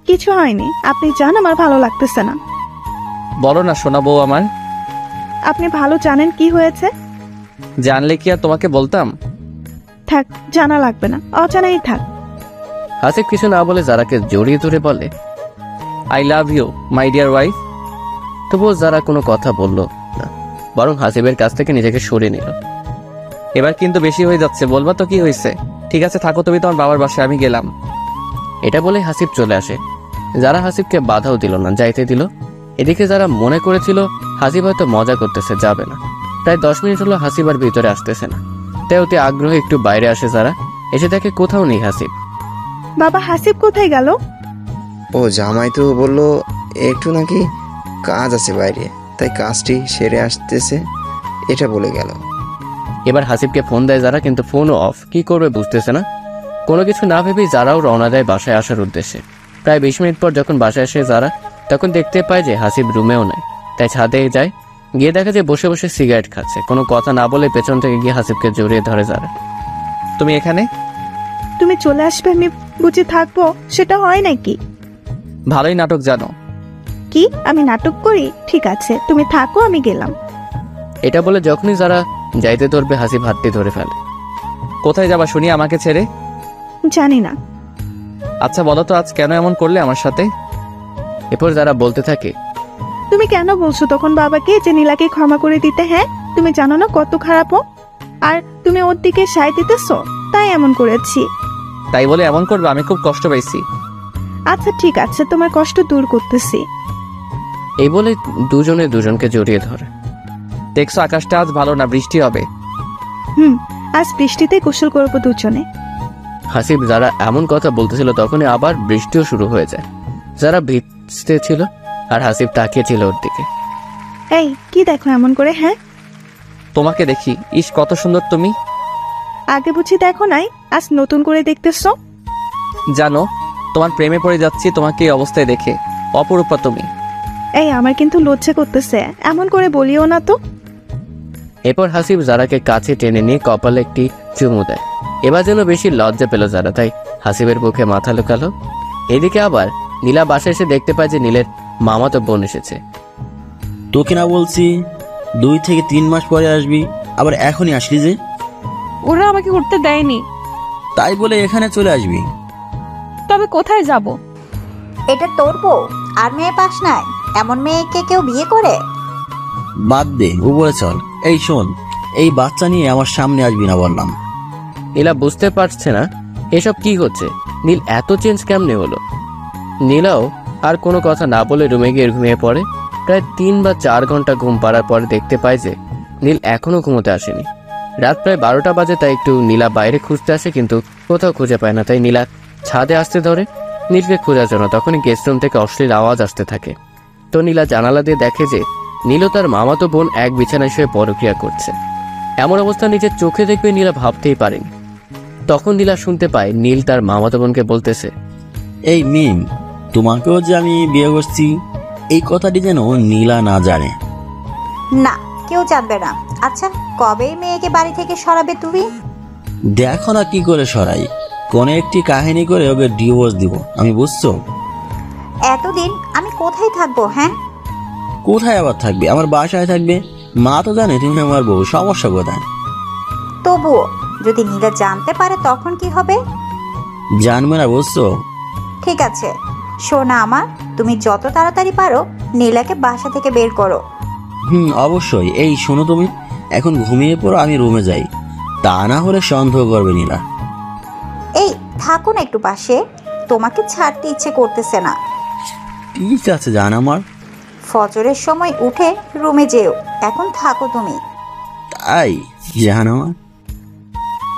কিছু হয়নি, আপনি যান, আমার ভালো লাগতেছে না। বলো না শোনা বউ আমার। আপনি ভালো জানেন কি হয়েছে। জানলে কি আর তোমাকে বলতাম? থাক, জানা লাগবে না, অজানাই থাক। হাসিব কিছু না বলে জারাকে জড়িয়ে ধরে বলে, I love you my dear wife. তবুও যারা কোনো কথা বলল না, বরং হাসিবের কাছ থেকে নিজেকে সরিয়ে নিল। এবার কিন্তু বেশি হয়ে যাচ্ছে, বলবা তো কি হয়েছে? ঠিক আছে থাকো তুমি তোমার বাবার বাসায়, আমি গেলাম। এটা বলে হাসিব চলে আসে। যারা হাসিবকে বাধাও দিল না, যাইতে দিল। এদিকে যারা মনে করেছিল হাসিব হয়তো মজা করতেছে, যাবে না। প্রায় 10 মিনিট হলো হাসিব আর ভিতরে আসতেছে না। তাই অতি আগ্রহে একটু বাইরে আসে যারা, এসে দেখে কোথাও নেই হাসিব। বাবা হাসিব কোথায় গেল? ও জামাই তো বললো একটু নাকি কাজ আছে বাইরে, তাই কাজটি সেরে আসতেছে, এটা বলে গেল। এবার হাসিবকে ফোন দেয় যারা, কিন্তু ফোনও অফ। কি করবে বুঝতেছে না। কোনো কিছু না ভেবেই যারাও রওনা দেয় বাসায় আসার উদ্দেশ্যে। প্রায় 20 মিনিট পর যখন বাসায় আসে যারা, তখন দেখতে পায় যে হাসিব রুমেও নাই। তাই ছাদে যায়, গিয়ে দেখে যে বসে বসে সিগারেট খাচ্ছে। কোনো কথা না বলে পেছন থেকে গিয়ে হাসিবকে জড়িয়ে ধরে যারা। তুমি এখানে? তুমি চলে আসবে আমি বুঝে থাকবো, সেটা হয় নাকি? ভালোই নাটক জানো। কি আমি নাটক করি? ঠিক আছে তুমি থাকো, আমি গেলাম। এটা বলে যখনই যারা যাইতে ধরবে হাসিব হাতটি ধরে ফেলে। কোথায় যাবা শুনি আমাকে ছেড়ে? জানি না। আচ্ছা বলো তো আজ কেন এমন করলে আমার সাথে? এরপর যারা বলতে থাকে, তুমি কেন বলছো তখন বাবাকে যে নীলাকে ক্ষমা করে দিতে? হ্যাঁ তুমি জানো না কত খারাপ ও, আর তুমি ওর দিকে সায় দিতেছো, তাই এমন করেছি। তাই বলে এমন করবে? আমি খুব কষ্ট পাইছি। আচ্ছা ঠিক আছে, তোমার কষ্ট দূর করতেছি। এই বলে দুজনে দুজনকে জড়িয়ে ধরে। দেখছো আকাশটা আজ ভালো না, বৃষ্টি হবে। আজ বৃষ্টিতে গোসল করবো দুজনে। হাসিব যারা এমন কথা বলতেছিল তখনই আবার বৃষ্টিও শুরু হয়ে যায়। যারা ভিজতে ছিল আর হাসিব তাকিয়েছিল ওর দিকে। এই কি দেখো এমন করে? হ্যাঁ তোমাকে দেখি। ইস কত সুন্দর তুমি। আগে বুঝি দেখো নাই, আজ নতুন করে দেখতেছো? জানো তোমার প্রেমে পড়ে যাচ্ছি তোমাকে এই অবস্থায় দেখে। অপরূপা তুমি। এই আমার কিন্তু লজ্জা করতেছে, এমন করে বলিও না তো। এরপর হাসিব যারাকে কাছে টেনে নিয়ে কপালে একটি চুমু দেয়। এবার যেন বেশি লজ্জা পেল যারা, তাই হাসিবের বুকে মাথা লুকালো। এদিকে আবার নীলা বাসায় এসে দেখতে পায় যে নীলের মামাতো বোন এসেছে। তোকে না বলছি 2 থেকে 3 মাস পরে আসবি, আবার এখনই আসলি যে? ওরা আমাকে উঠতে দেয়নি। তাই বলে এখানে চলে আসবি? তবে কোথায় যাব? এটা তোর বউ আর মেয়ে পাস নাই? এমন মেয়েকে কেউ বিয়ে করে? বাদ দে, উপরে চল। এই শোন, এই বাচ্চা নিয়ে আমার সামনে আসবি না বললাম। নীলা বুঝতে পারছে না এসব কি হচ্ছে, নীল এত চেঞ্জ কেমনে হলো। নীলাও আর কোনো কথা না বলে রুমে গিয়ে ঘুমিয়ে পড়ে। প্রায় 3 বা 4 ঘন্টা ঘুম পাড়ার পরে দেখতে পায় যে নীল এখনো ঘুমোতে আসেনি। রাত প্রায় 12টা বাজে, তাই একটু নীলা বাইরে খুঁজতে আসে, কিন্তু কোথাও খুঁজে পায় না। তাই নীলা ছাদে আসতে ধরে নীলকে খোঁজার জন্য। তখনই গেস্ট রুম থেকে অশ্লীল আওয়াজ আসতে থাকে। তো নীলা জানালা দিয়ে দেখে যে নীল ও তার মামাতো বোন এক বিছানায় শুয়ে পরক্রিয়া করছে। এমন অবস্থা নিজের চোখে দেখবে নীলা ভাবতেই পারেনি। তখন নীলা শুনতে পায় নীল তার মামাতো বোনকে বলতেছে, এই মিম, তোমাকেও যে আমি বিয়ে করছি এই কথাটি যেন নীলা না জানে। না, কেউ জানবে না। আচ্ছা কবে মেয়েকে বাড়ি থেকে সরাবে তুমি? দেখো না কি করে সরাই, কোন একটি কাহিনী করে ওকে ডিভোর্স দিব আমি, বুঝছো? এতদিন আমি কোথায় থাকবো? হ্যাঁ কোথায় আবার থাকবে? আমার বাসায় থাকবে। মা তো জানে তুমি আমার বউ, সমস্যা কোথায়? তবুও যদি নীলা জানতে পারে তখন কি হবে? জানবে না, বুঝছো? ঠিক আছে শোনা আমার, তুমি যত তাড়াতাড়ি পারো নীলাকে বাসা থেকে বের করো। অবশ্যই। এই শোনো, তুমি এখন ঘুমিয়ে পড়ো, আমি রুমে যাই, তা না হলে সন্দেহ করবে নীলা। এই থাকো না একটু পাশে, তোমাকে ছাড়তে ইচ্ছে করতেছে না। ঠিক আছে জান আমার। ফজরের সময় উঠে রুমে যেও, এখন থাকো তুমি। তাই জান আমার।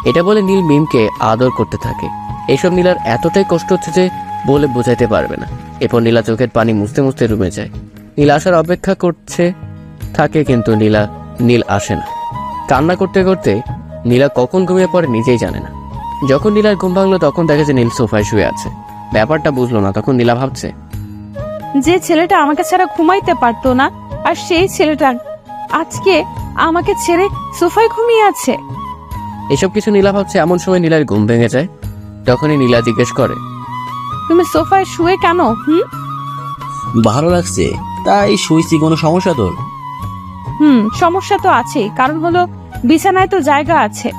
এটা বলে নীল মিমকে আদর করতে থাকে। এসব নীলার এতটাই কষ্ট হচ্ছে যে বলে বোঝাইতে পারবে না। এরপর নীলা চোখের পানি মুছতে মুছতে রুমে যায়। নীল আসার অপেক্ষা করছে থাকে, কিন্তু নীল আসে না। কান্না করতে করতে নীলা কখন ঘুমিয়ে পড়ে নিজেই জানে না। যখন নীলার ঘুম ভাঙলো তখন দেখে যে নীল সোফায় শুয়ে আছে। ব্যাপারটা বুঝলো না। তখন নীলা ভাবছে, যে ছেলেটা আমাকে ছাড়া ঘুমাইতে পারতো না, আর সেই ছেলেটা আজকে আমাকে ছেড়ে সোফায় ঘুমিয়ে আছে। এসব কিছু নীলা ভাবছে। এমন সময় নীলার ঘুম ভেঙে যায়। তখনই নীলা জিজ্ঞেস করে, তুমি সোফায় শুয়ে কেন? ভালো লাগছে তাই শুইছি, কোনো সমস্যা তোর? সমস্যা তো আছে, কারণ হলো বিছানায় তো জায়গা আছে,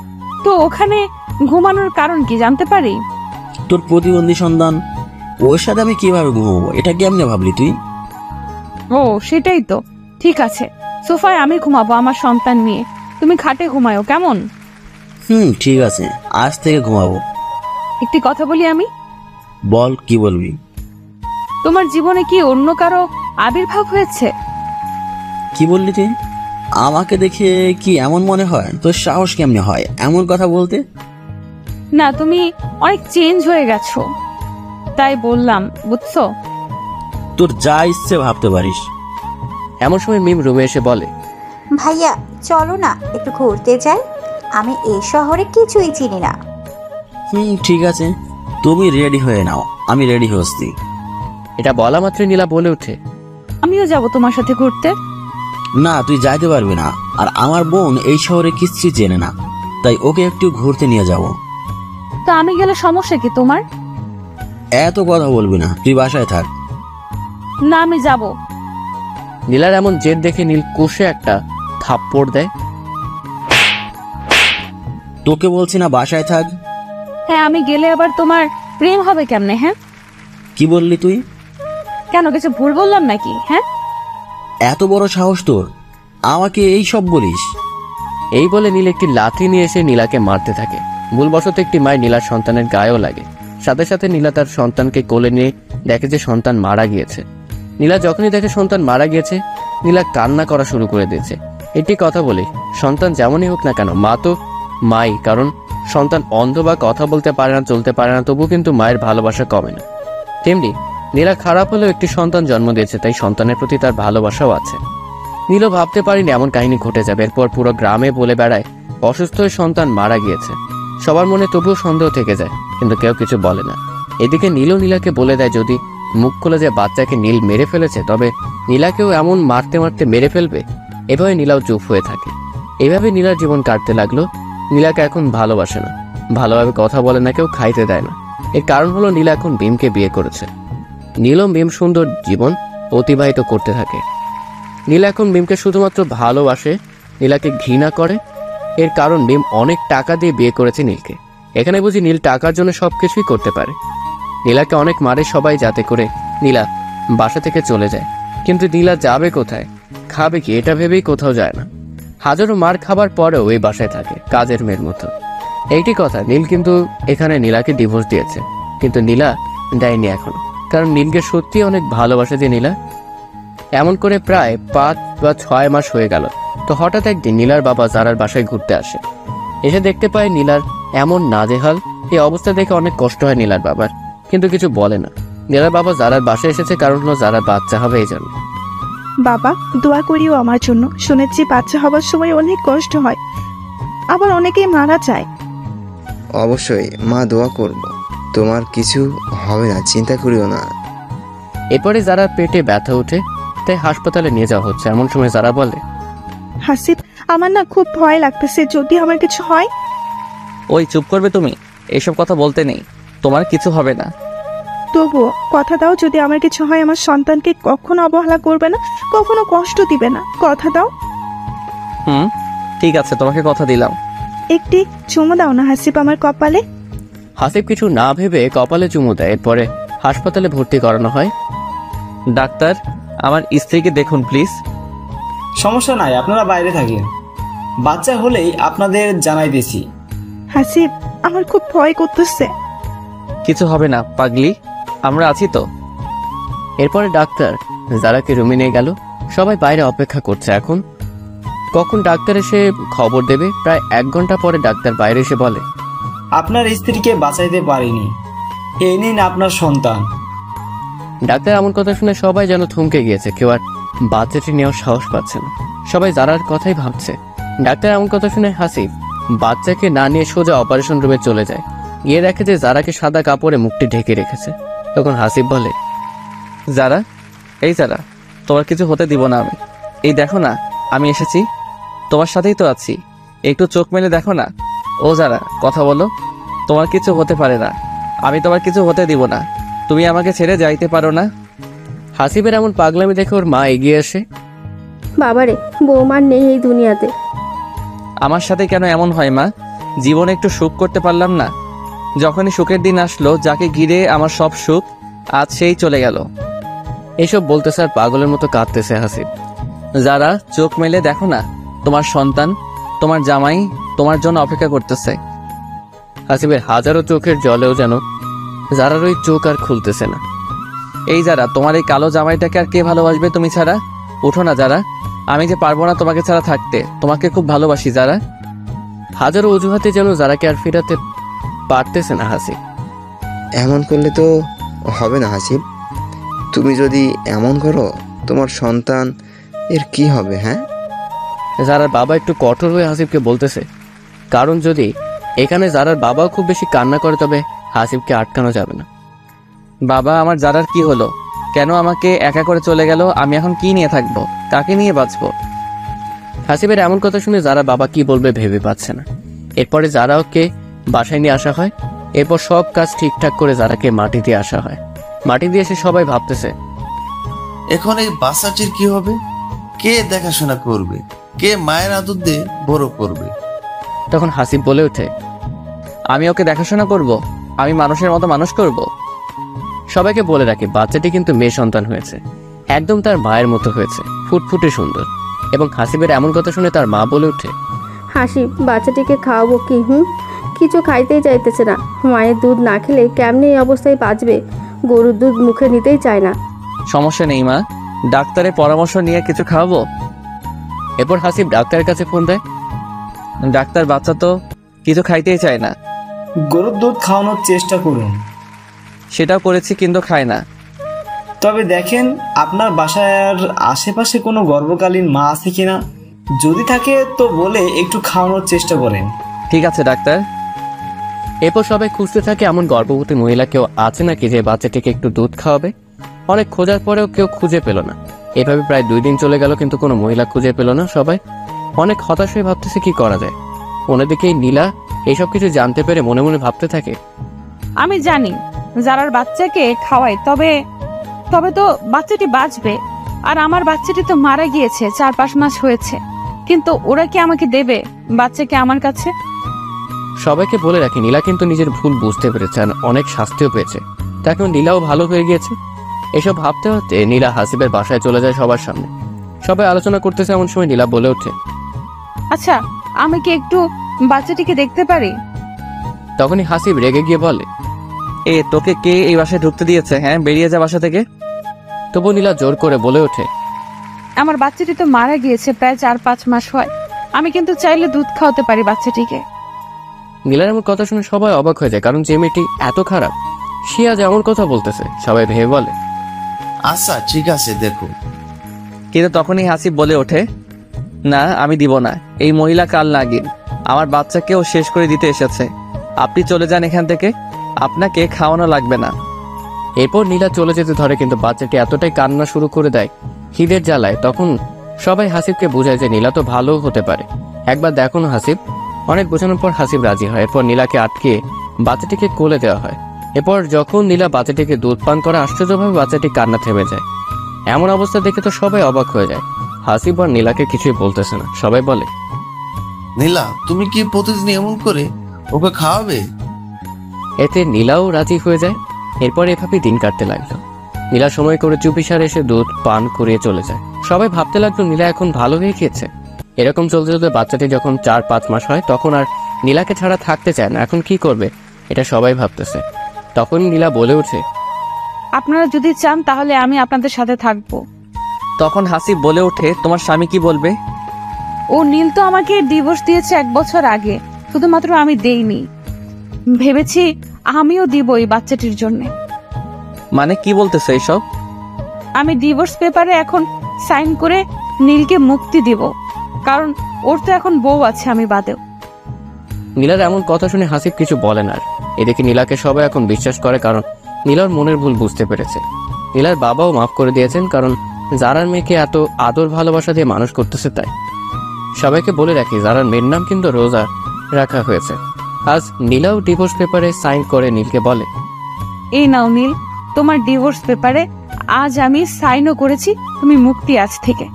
তো ওখানে ঘুমানোর কারণ কি জানতে পারি? তোর প্রতিবন্ধী সন্তান, ওর সাথে আমি কিভাবে ঘুমাবো এটা কেমনে ভাবলি তুই? ও সেটাই তো। ঠিক আছে, সোফায় আমি ঘুমাবো আমার সন্তান নিয়ে, তুমি খাটে ঘুমায়ো, কেমন? ঠিক আছে, আজ থেকে ঘুমাবো। একটি কথা বলি আমি। বল, কি বলবি? তোমার জীবনে কি অন্য কারো আবির্ভাব হয়েছে? কি বললি তুই? আমাকে দেখে কি এমন মনে হয়? তোর সাহস কেমনে হয় এমন কথা বলতে? না, তুমি অনেক চেঞ্জ হয়ে গেছো, তাই বললাম, বুঝছো? তোর যা ইচ্ছে ভাবতে পারিস। এমন সময় মিম রুমে এসে বলে, ভাইয়া চলো না একটু ঘুরতে যাই, আমি এই শহরে কিছুই চিনি না। ঠিক আছে, তুমি রেডি হয়ে নাও, আমি রেডি হচ্ছি। এটা বলা মাত্রই নীলা বলে ওঠে, আমিও যাব তোমার সাথে ঘুরতে। না, তুই যাইতে পারবি না, আর আমার বোন এই শহরে কিচ্ছু জেনে না, তাই ওকে একটু ঘুরতে নিয়ে যাব। তো আমি গেলে সমস্যা কি তোমার? এত কথা বলবি না, তুই বাসায় থাক। না, আমি যাব। নীলার এমন জেদ দেখে নীল কষে একটা থাপ্পড় দেয়। তোকে বলছি না বাসায় থাক। হ্যাঁ, আমি গেলে আবার তোমার প্রেম হবে কেমনে? হ্যাঁ, কি বললি তুই? কেন, কিছু ভুল বললাম নাকি? হ্যাঁ, এত বড় সাহস তোর, আমাকে এই সব বলিস? এই বলে নীল একটি লাঠি নিয়ে এসে নীলাকে মারতে থাকে। ভুলবশত একটি মায়ের নীলার সন্তানের গায়েও লাগে। সাথে সাথে নীলা তার সন্তানকে কোলে নিয়ে দেখে যে সন্তান মারা গিয়েছে। নীলা যখনই দেখে সন্তান মারা গিয়েছে, নীলা কান্না করা শুরু করে দিয়েছে। একটি কথা বলি, সন্তান যেমনই হোক না কেন, মা তো মাই, কারণ সন্তান অন্ধ বা কথা বলতে পারে না, চলতে পারে না, তবু কিন্তু মায়ের ভালোবাসা কমে না। তেমনি নীলা খারাপ হলেও একটি সন্তান জন্ম দিয়েছে, তাই সন্তানের প্রতি তার ভালোবাসাও আছে। নীলও ভাবতে পারিনি এমন কাহিনী ঘটে যাবে। এরপর পুরো গ্রামে বলে বেড়ায় অসুস্থ হয়ে সন্তান মারা গিয়েছে। সবার মনে তবুও সন্দেহ থেকে যায়, কিন্তু কেউ কিছু বলে না। এদিকে নীলও নীলাকে বলে দেয় যদি মুখ খুলে যে বাচ্চাকে নীল মেরে ফেলেছে, তবে নীলাকেও এমন মারতে মারতে মেরে ফেলবে। এভাবে নীলাও চুপ হয়ে থাকে। এভাবে নীলার জীবন কাটতে লাগলো। নীলাকে এখন ভালোবাসে না, ভালোভাবে কথা বলে না, কেউ খাইতে দেয় না। এর কারণ হলো নীলা এখন ভীমকে বিয়ে করেছে। নীল ও ভীম সুন্দর জীবন অতিবাহিত করতে থাকে। নীলা এখন ভীমকে শুধুমাত্র ভালোবাসে, নীলাকে ঘৃণা করে। এর কারণ ভীম অনেক টাকা দিয়ে বিয়ে করেছে নীলকে। এখানে বুঝি নীল টাকার জন্য সবকিছুই করতে পারে। নীলাকে অনেক মারে সবাই, যাতে করে নীলা বাসা থেকে চলে যায়। কিন্তু নীলা যাবে কোথায়, খাবে কি, এটা ভেবেই কোথাও যায় না। হাজারো মার খাবার পরেও এই বাসায় থাকে কাজের মেয়ের মতো। এইটি কথা, নীল কিন্তু এখানে নীলাকে ডিভোর্স দিয়েছে, কিন্তু নীলা দেয়নি এখনো, কারণ নীলকে সত্যি অনেক ভালোবাসে যে নীলা। এমন করে প্রায় 5 বা 6 মাস হয়ে গেল। তো হঠাৎ একদিন নীলার বাবা জারার বাসায় ঘুরতে আসে। এসে দেখতে পায় নীলার এমন নাজেহাল। এই অবস্থা দেখে অনেক কষ্ট হয় নীলার বাবার, কিন্তু কিছু বলে না। নীলার বাবা জারার বাসায় এসেছে কারণ হলো জারার বাচ্চা হবে, এই জন্য। বাবা, দোয়া করিও আমার জন্য। শুনেছি বাচ্চা হবার সময় অনেক কষ্ট হয়, আবার অনেকেই মারা যায়। অবশ্যই মা, দোয়া করব, তোমার কিছু হবে না, চিন্তা করিও না। এরপরে জারার পেটে ব্যথা উঠে, তাই হাসপাতালে নিয়ে যাওয়া হচ্ছে। এমন সময় জারা বলে, হাসিব, আমার না খুব ভয় লাগতেছে, যদি আমার কিছু হয়। ওই চুপ করবে তুমি, এইসব কথা বলতে নেই, তোমার কিছু হবে না। তবুও কথা দাও, যদি আমার কিছু হয় আমার সন্তানকে কখনো অবহেলা করবে না, কখনো কষ্ট দিবে না, কথা দাও। ঠিক আছে, তোমাকে কথা দিলাম। একটি চুমু দাও না হাসিব আমার কপালে। হাসিব কিছু না ভেবে কপালে চুমু দেয়। এরপরে হাসপাতালে ভর্তি করানো হয়। ডাক্তার, আমার স্ত্রীকে দেখুন প্লিজ। সমস্যা নাই, আপনারা বাইরে থাকেন, বাচ্চা হলেই আপনাদের জানাই দিয়েছি। হাসিব, আমার খুব ভয় করতেছে। কিছু হবে না পাগলি, আমরা আছি তো। এরপরে ডাক্তার জারাকে রুমে নিয়ে গেল। সবাই বাইরে অপেক্ষা করছে এখন কখন ডাক্তার এসে খবর দেবে। প্রায় 1 ঘন্টা পরে ডাক্তার বাইরে এসে বলে, আপনার স্ত্রীকে বাঁচাইতে পারিনি, এই নিন আপনার সন্তান। ডাক্তার এমন কথা শুনে সবাই যেন থমকে গিয়েছে। কেউ আর বাচ্চাটি নেওয়ার সাহস পাচ্ছে না, সবাই জারার কথাই ভাবছে। ডাক্তার এমন কথা শুনে হাসিব বাচ্চাকে না নিয়ে সোজা অপারেশন রুমে চলে যায়। গিয়ে দেখে যে জারাকে সাদা কাপড়ে মুখটি ঢেকে রেখেছে। তখন হাসিব বলে, যারা, এই যারা, তোমার কিছু হতে দিব না আমি। এই দেখো না, আমি এসেছি, তোমার সাথেই তো আছি, একটু চোখ মেলে দেখো না। ও যারা, কথা বলো, তোমার কিছু হতে পারে না, আমি তোমার কিছু হতে দিব না, তুমি আমাকে ছেড়ে যাইতে পারো না। হাসিবের এমন পাগলামি দেখে ওর মা এগিয়ে আসে। বাবারে, বৌমার নেই এই দুনিয়াতে। আমার সাথে কেন এমন হয় মা? জীবনে একটু সুখ করতে পারলাম না? যখনই সুখের দিন আসলো, যাকে ঘিরে আমার সব সুখ, আজ সেই চলে গেল। এসব বলতে স্যার পাগলের মতো কাঁদতেছে হাসিব। যারা, চোখ মেলে দেখো না, তোমার সন্তান, তোমার জামাই তোমার জন্য অপেক্ষা করতেছে। হাসিবের হাজারো চোখের জলেও যেন যারার ওই চোখ আর খুলতেছে না। এই যারা, তোমার এই কালো জামাইটাকে আর কে ভালোবাসবে তুমি ছাড়া? উঠো না যারা, আমি যে পারবো না তোমাকে ছাড়া থাকতে। তোমাকে খুব ভালোবাসি যারা। হাজারো অজুহাতে যেন যারাকে আর ফেরাতে পারতেছে না হাসিব। এমন করলে তো হবে না হাসিব। তুমি যদি এমন করো তোমার সন্তান এর কি হবে? হ্যাঁ, যারার বাবা একটু কঠোর হয়ে হাসিবকে বলতেছে, কারণ যদি এখানে যারার বাবাও খুব বেশি কান্না করে তবে হাসিবকে আটকানো যাবে না। বাবা, আমার যারার কি হলো? কেন আমাকে একা করে চলে গেল? আমি এখন কি নিয়ে থাকবো? কাকে নিয়ে বাঁচবো? হাসিবের এমন কথা শুনে যারা বাবা কি বলবে ভেবে পাচ্ছে না। এরপরে যারা ওকে বাসায় নিয়ে আসা হয়। এরপর সব কাজ ঠিকঠাক করে যারাকে মাটি দিয়ে আসা হয়। মাটি দিয়ে এসে সবাই ভাবতেছে, এখন এই বাচ্চাটির কি হবে? কে দেখাশোনা করবে? কে মায়ের আদর দিয়ে বড় করবে? তখন হাসিব বলে ওঠে, আমি ওকে দেখাশোনা করব? আমি মানুষের মতো মানুষ করব? সবাইকে বলে রাখি বাচ্চাটি কিন্তু মেয়ে সন্তান হয়েছে, একদম তার মায়ের মতো হয়েছে, ফুটফুটে সুন্দর। এবং হাসিবের এমন কথা শুনে তার মা বলে ওঠে, হাসিব, বাচ্চাটিকে খাওয়াবো কি? কিছু খাইতেই চাইতেছে না। মায়ের দুধ না খেলে কেমনি এই অবস্থায় বাঁচবে? গরুর দুধ মুখে নিতেই চায় না। সমস্যা নেই মা, ডাক্তারের পরামর্শ নিয়ে কিছু খাওয়াবো। এরপর হাসিব ডাক্তারের কাছে ফোন দেয়। ডাক্তার, বাচ্চা তো কিছু খাইতেই চায় না। গরুর দুধ খাওয়ানোর চেষ্টা করুন। সেটাও করেছি কিন্তু খায় না। তবে দেখেন আপনার বাসার আশেপাশে কোনো গর্ভকালীন মা আছে কিনা, যদি থাকে তো বলে একটু খাওয়ানোর চেষ্টা করেন। ঠিক আছে ডাক্তার। এরপর সবাই খুঁজতে থাকে এমন গর্ভবতী মহিলা কেউ আছে নাকি যে বাচ্চাটিকে একটু দুধ খাওয়াবে। অনেক খোঁজার পরেও কেউ খুঁজে পেল না। এভাবে প্রায় 2 দিন চলে গেল কিন্তু কোনো মহিলা খুঁজে পেল না। সবাই অনেক হতাশ হয়ে ভাবতেছে কি করা যায়। অন্যদিকে নীলা এইসব কিছু জানতে পেরে মনে মনে ভাবতে থাকে, আমি জানি যারার বাচ্চাকে খাওয়াই, তবে তো বাচ্চাটি বাঁচবে। আর আমার বাচ্চাটি তো মারা গিয়েছে, 4-5 মাস হয়েছে। কিন্তু ওরা কি আমাকে দেবে বাচ্চাকে আমার কাছে? সবাইকে বলে রাখি নীলা কিন্তু নিজের ভুল বুঝতে পেরেছে আর অনেক শাস্তিও পেয়েছে। তাকে নীলাও ভালো হয়ে গিয়েছে। এসব ভাবতে ভাবতে নীলা হাসিবের বাসায় চলে যায় সবার সামনে। সবাই আলোচনা করতেছে এমন সময় নীলা বলে ওঠে, আচ্ছা, আমি কি একটু বাচ্চাটিকে দেখতে পারি? তখনই হাসিব রেগে গিয়ে বলে, তোকে কে এই বাসায় ঢুকতে দিয়েছে? হ্যাঁ, বেরিয়ে যা বাসা থেকে। তবু নীলা জোর করে বলে ওঠে, আমার বাচ্চাটি তো মারা গিয়েছে, প্রায় 4-5 মাস হয়। আমি কিন্তু চাইলে দুধ খাওয়াতে পারি বাচ্চাটিকে। নীলার এমন কথা শুনে সবাই অবাক হয়ে যায়, কারণ যে মেয়েটি এত খারাপ সে আজ এমন কথা বলতেছে। সবাই ভেবে বলে, আচ্ছা ঠিক আছে দেখো। কিন্তু তখনই হাসিব বলে ওঠে, না, আমি দিব না। এই মহিলা কাল নাগিন, আমার বাচ্চাকেও শেষ করে দিতে এসেছে। আপনি চলে যান এখান থেকে, আপনাকে খাওয়ানো লাগবে না। এরপর নীলা চলে যেতে ধরে কিন্তু বাচ্চাটি এতটাই কান্না শুরু করে দেয় খিদের জ্বালায়। তখন সবাই হাসিবকে বোঝায় যে নীলা তো ভালো হতে পারে, একবার দেখো না হাসিব। অনেক বোঝানোর পর হাসিব রাজি হয়। এরপর নীলাকে আটকে বাচ্চাটিকে কোলে দেওয়া হয়। এরপর যখন নীলা বাচ্চাটিকে দুধ পান করে আশ্চর্যভাবে বাচ্চাটি কান্না থেমে যায়। এমন অবস্থা দেখে তো সবাই অবাক হয়ে যায়। হাসিব আর নীলাকে কিছুই বলতেছে না। সবাই বলে, নীলা, তুমি কি প্রতিদিন এমন করে ওকে খাওয়াবে? এতে নীলাও রাজি হয়ে যায়। এরপর এভাবে দিন কাটতে লাগলো। নীলা সময় করে চুপিসার এসে দুধ পান করিয়ে চলে যায়। সবাই ভাবতে লাগলো নীলা এখন ভালো হয়ে গিয়েছে। এরকম চলতে চলতে বাচ্চাটি যখন 4-5 মাস হয় তখন আর নীলাকে ছাড়া থাকতে চায় না। এখন কি করবে এটা সবাই ভাবতেছে। তখন নীলা বলে ওঠে, আপনারা যদি চান তাহলে আমি আপনাদের সাথে থাকবো। তখন হাসিব বলে ওঠে, তোমার স্বামী কি বলবে? ও নীল তো আমাকে ডিভোর্স দিয়েছে 1 বছর আগে, শুধুমাত্র আমি দেইনি। ভেবেছি আমিও দিব এই বাচ্চাটির জন্য। মানে কি বলতেছে এইসব? আমি ডিভোর্স পেপারে এখন সাইন করে নীলকে মুক্তি দিব, কারণ ওর তো এখন বউ আছে আমি বাদেও। নীলার এমন কথা শুনে হাসিব কিছু বলে না। এদিকে নীলাকে সবাই এখন বিশ্বাস করে, কারণ নীলার মনের ভুল বুঝতে পেরেছে। নীলার বাবাও মাফ করে দিয়েছেন, কারণ জারার মেয়েকে এত আদর ভালোবাসা দিয়ে মানুষ করতেছে তাই। সবাইকে বলে রাখি জারার মেয়ের নাম কিন্তু রোজা রাখা হয়েছে। আজ নীলাও ডিভোর্স পেপারে সাইন করে নীলকে বলে, এই নাও নীল, তোমার ডিভোর্স পেপারে আজ আমি সাইনও করেছি, তুমি মুক্তি আজ থেকে।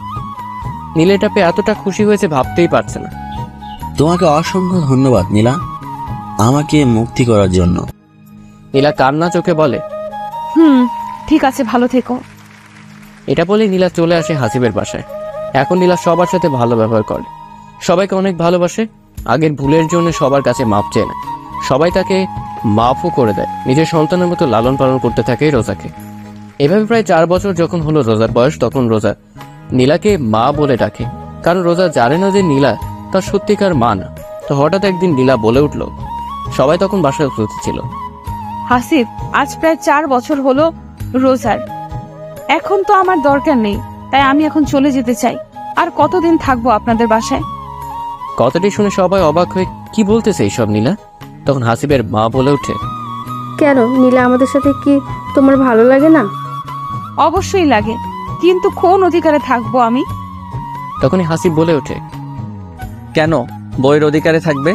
নীল এটা পেয়ে এতটা খুশি হয়েছে ভাবতেই পারছে না। তোমাকে অসংখ্য ধন্যবাদ নীলা, আমাকে মুক্তি করার জন্য। নীলা কান্না চোখে বলে, ঠিক আছে, ভালো থেকো। এটা বলে নীলা চলে আসে হাসিবের বাসায়। এখন নীলা সবার সাথে ভালো ব্যবহার করে, সবাইকে অনেক ভালোবাসে। আগের ভুলের জন্য সবার কাছে মাপ চেয়ে নেয়। সবাই তাকে মাফও করে দেয়। নিজের সন্তানের মতো লালন পালন করতে থাকে রোজাকে। এভাবে প্রায় 4 বছর যখন হলো রোজার বয়স, তখন রোজা নীলাকে মা বলে ডাকে, কারণ রোজা জানে না যে নীলা তার সত্যিকার মা না। তো হঠাৎ একদিন নীলা বলে উঠল, সবাই তখন বাসায় ছিল। হাসিব, আজ প্রায় 4 বছর হলো রোজার। এখন তো আমার দরকার নেই, তাই আমি এখন চলে যেতে চাই। আর কতদিন থাকবো আপনাদের বাসায়? কথাটি শুনে সবাই অবাক হয়ে কি বলতেছে এইসব নীলা। তখন হাসিবের মা বলে ওঠে, কেন নীলা, আমাদের সাথে কি তোমার ভালো লাগে না? অবশ্যই লাগে, কিন্তু কোন অধিকারে থাকবো আমি? তখনই হাসিব বলে ওঠে, কেন বইয়ের অধিকারে থাকবে?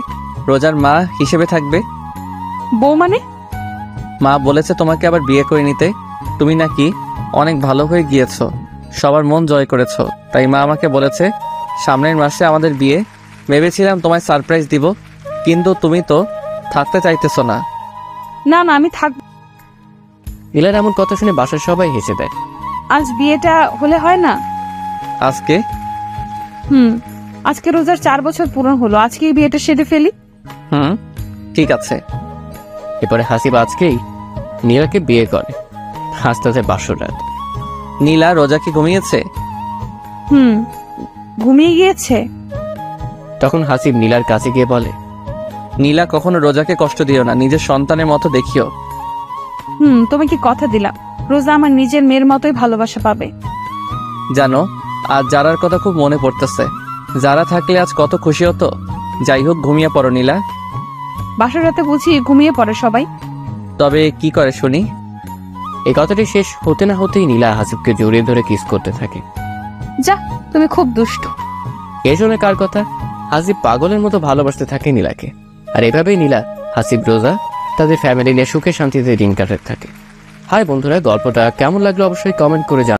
রোজার মা হিসেবে থাকবে। বউ মানে? মা বলেছে তোমাকে আবার বিয়ে করে নিতে। তুমি নাকি অনেক ভালো হয়ে গিয়েছো, সবার মন জয় করেছো, তাই মা আমাকে বলেছে সামনের মাসে আমাদের বিয়ে। ভেবেছিলাম তোমায় সারপ্রাইজ দিব, কিন্তু তুমি তো থাকতে চাইতেছো না। না না, আমি থাকবো। নীলার এমন কথা শুনে বাসার সবাই হেসে দেয়। আজ বিয়েটা হলে হয় না? আজকে? আজকে রোজার 4 বছর পূরণ হলো, আজকে এই বিয়েটা সেরে ফেলি। ঠিক আছে। এরপরে হাসিব আজকেই নীলাকে বিয়ে করে। আস্তে আস্তে বাসর রাত। নীলা রোজা কি ঘুমিয়েছে? ঘুমিয়ে গিয়েছে। তখন হাসিব নীলার কাছে গিয়ে বলে, নীলা, কখনো রোজাকে কষ্ট দিও না, নিজের সন্তানের মতো দেখিও। তুমি কি কথা দিলাম, রোজা আমার নিজের মেয়ের মতোই ভালোবাসা পাবে। জানো, আজ যারার কথা খুব মনে পড়তেছে। যারা থাকলে আজ কত খুশি হতো। যাই হোক, ঘুমিয়ে পড়ো নীলা। বাসর রাতে বুঝি ঘুমিয়ে পড়ে সবাই? তবে কি করে শুনি? এই কথাটি শেষ হতে না হতেই নীলা হাসিবকে জড়িয়ে ধরে কিস করতে থাকে। যা, তুমি খুব দুষ্ট। এই শুনে কার কথা? হাসিব পাগলের মতো ভালোবাসতে থাকে নীলাকে। আর এভাবেই নীলা, হাসিব, রোজা তাদের ফ্যামিলি নিয়ে সুখে শান্তিতে দিন কাটাতে থাকে। হাই বন্ধুরা, গল্পটা কেমন লাগলো অবশ্যই কমেন্ট করে জানান।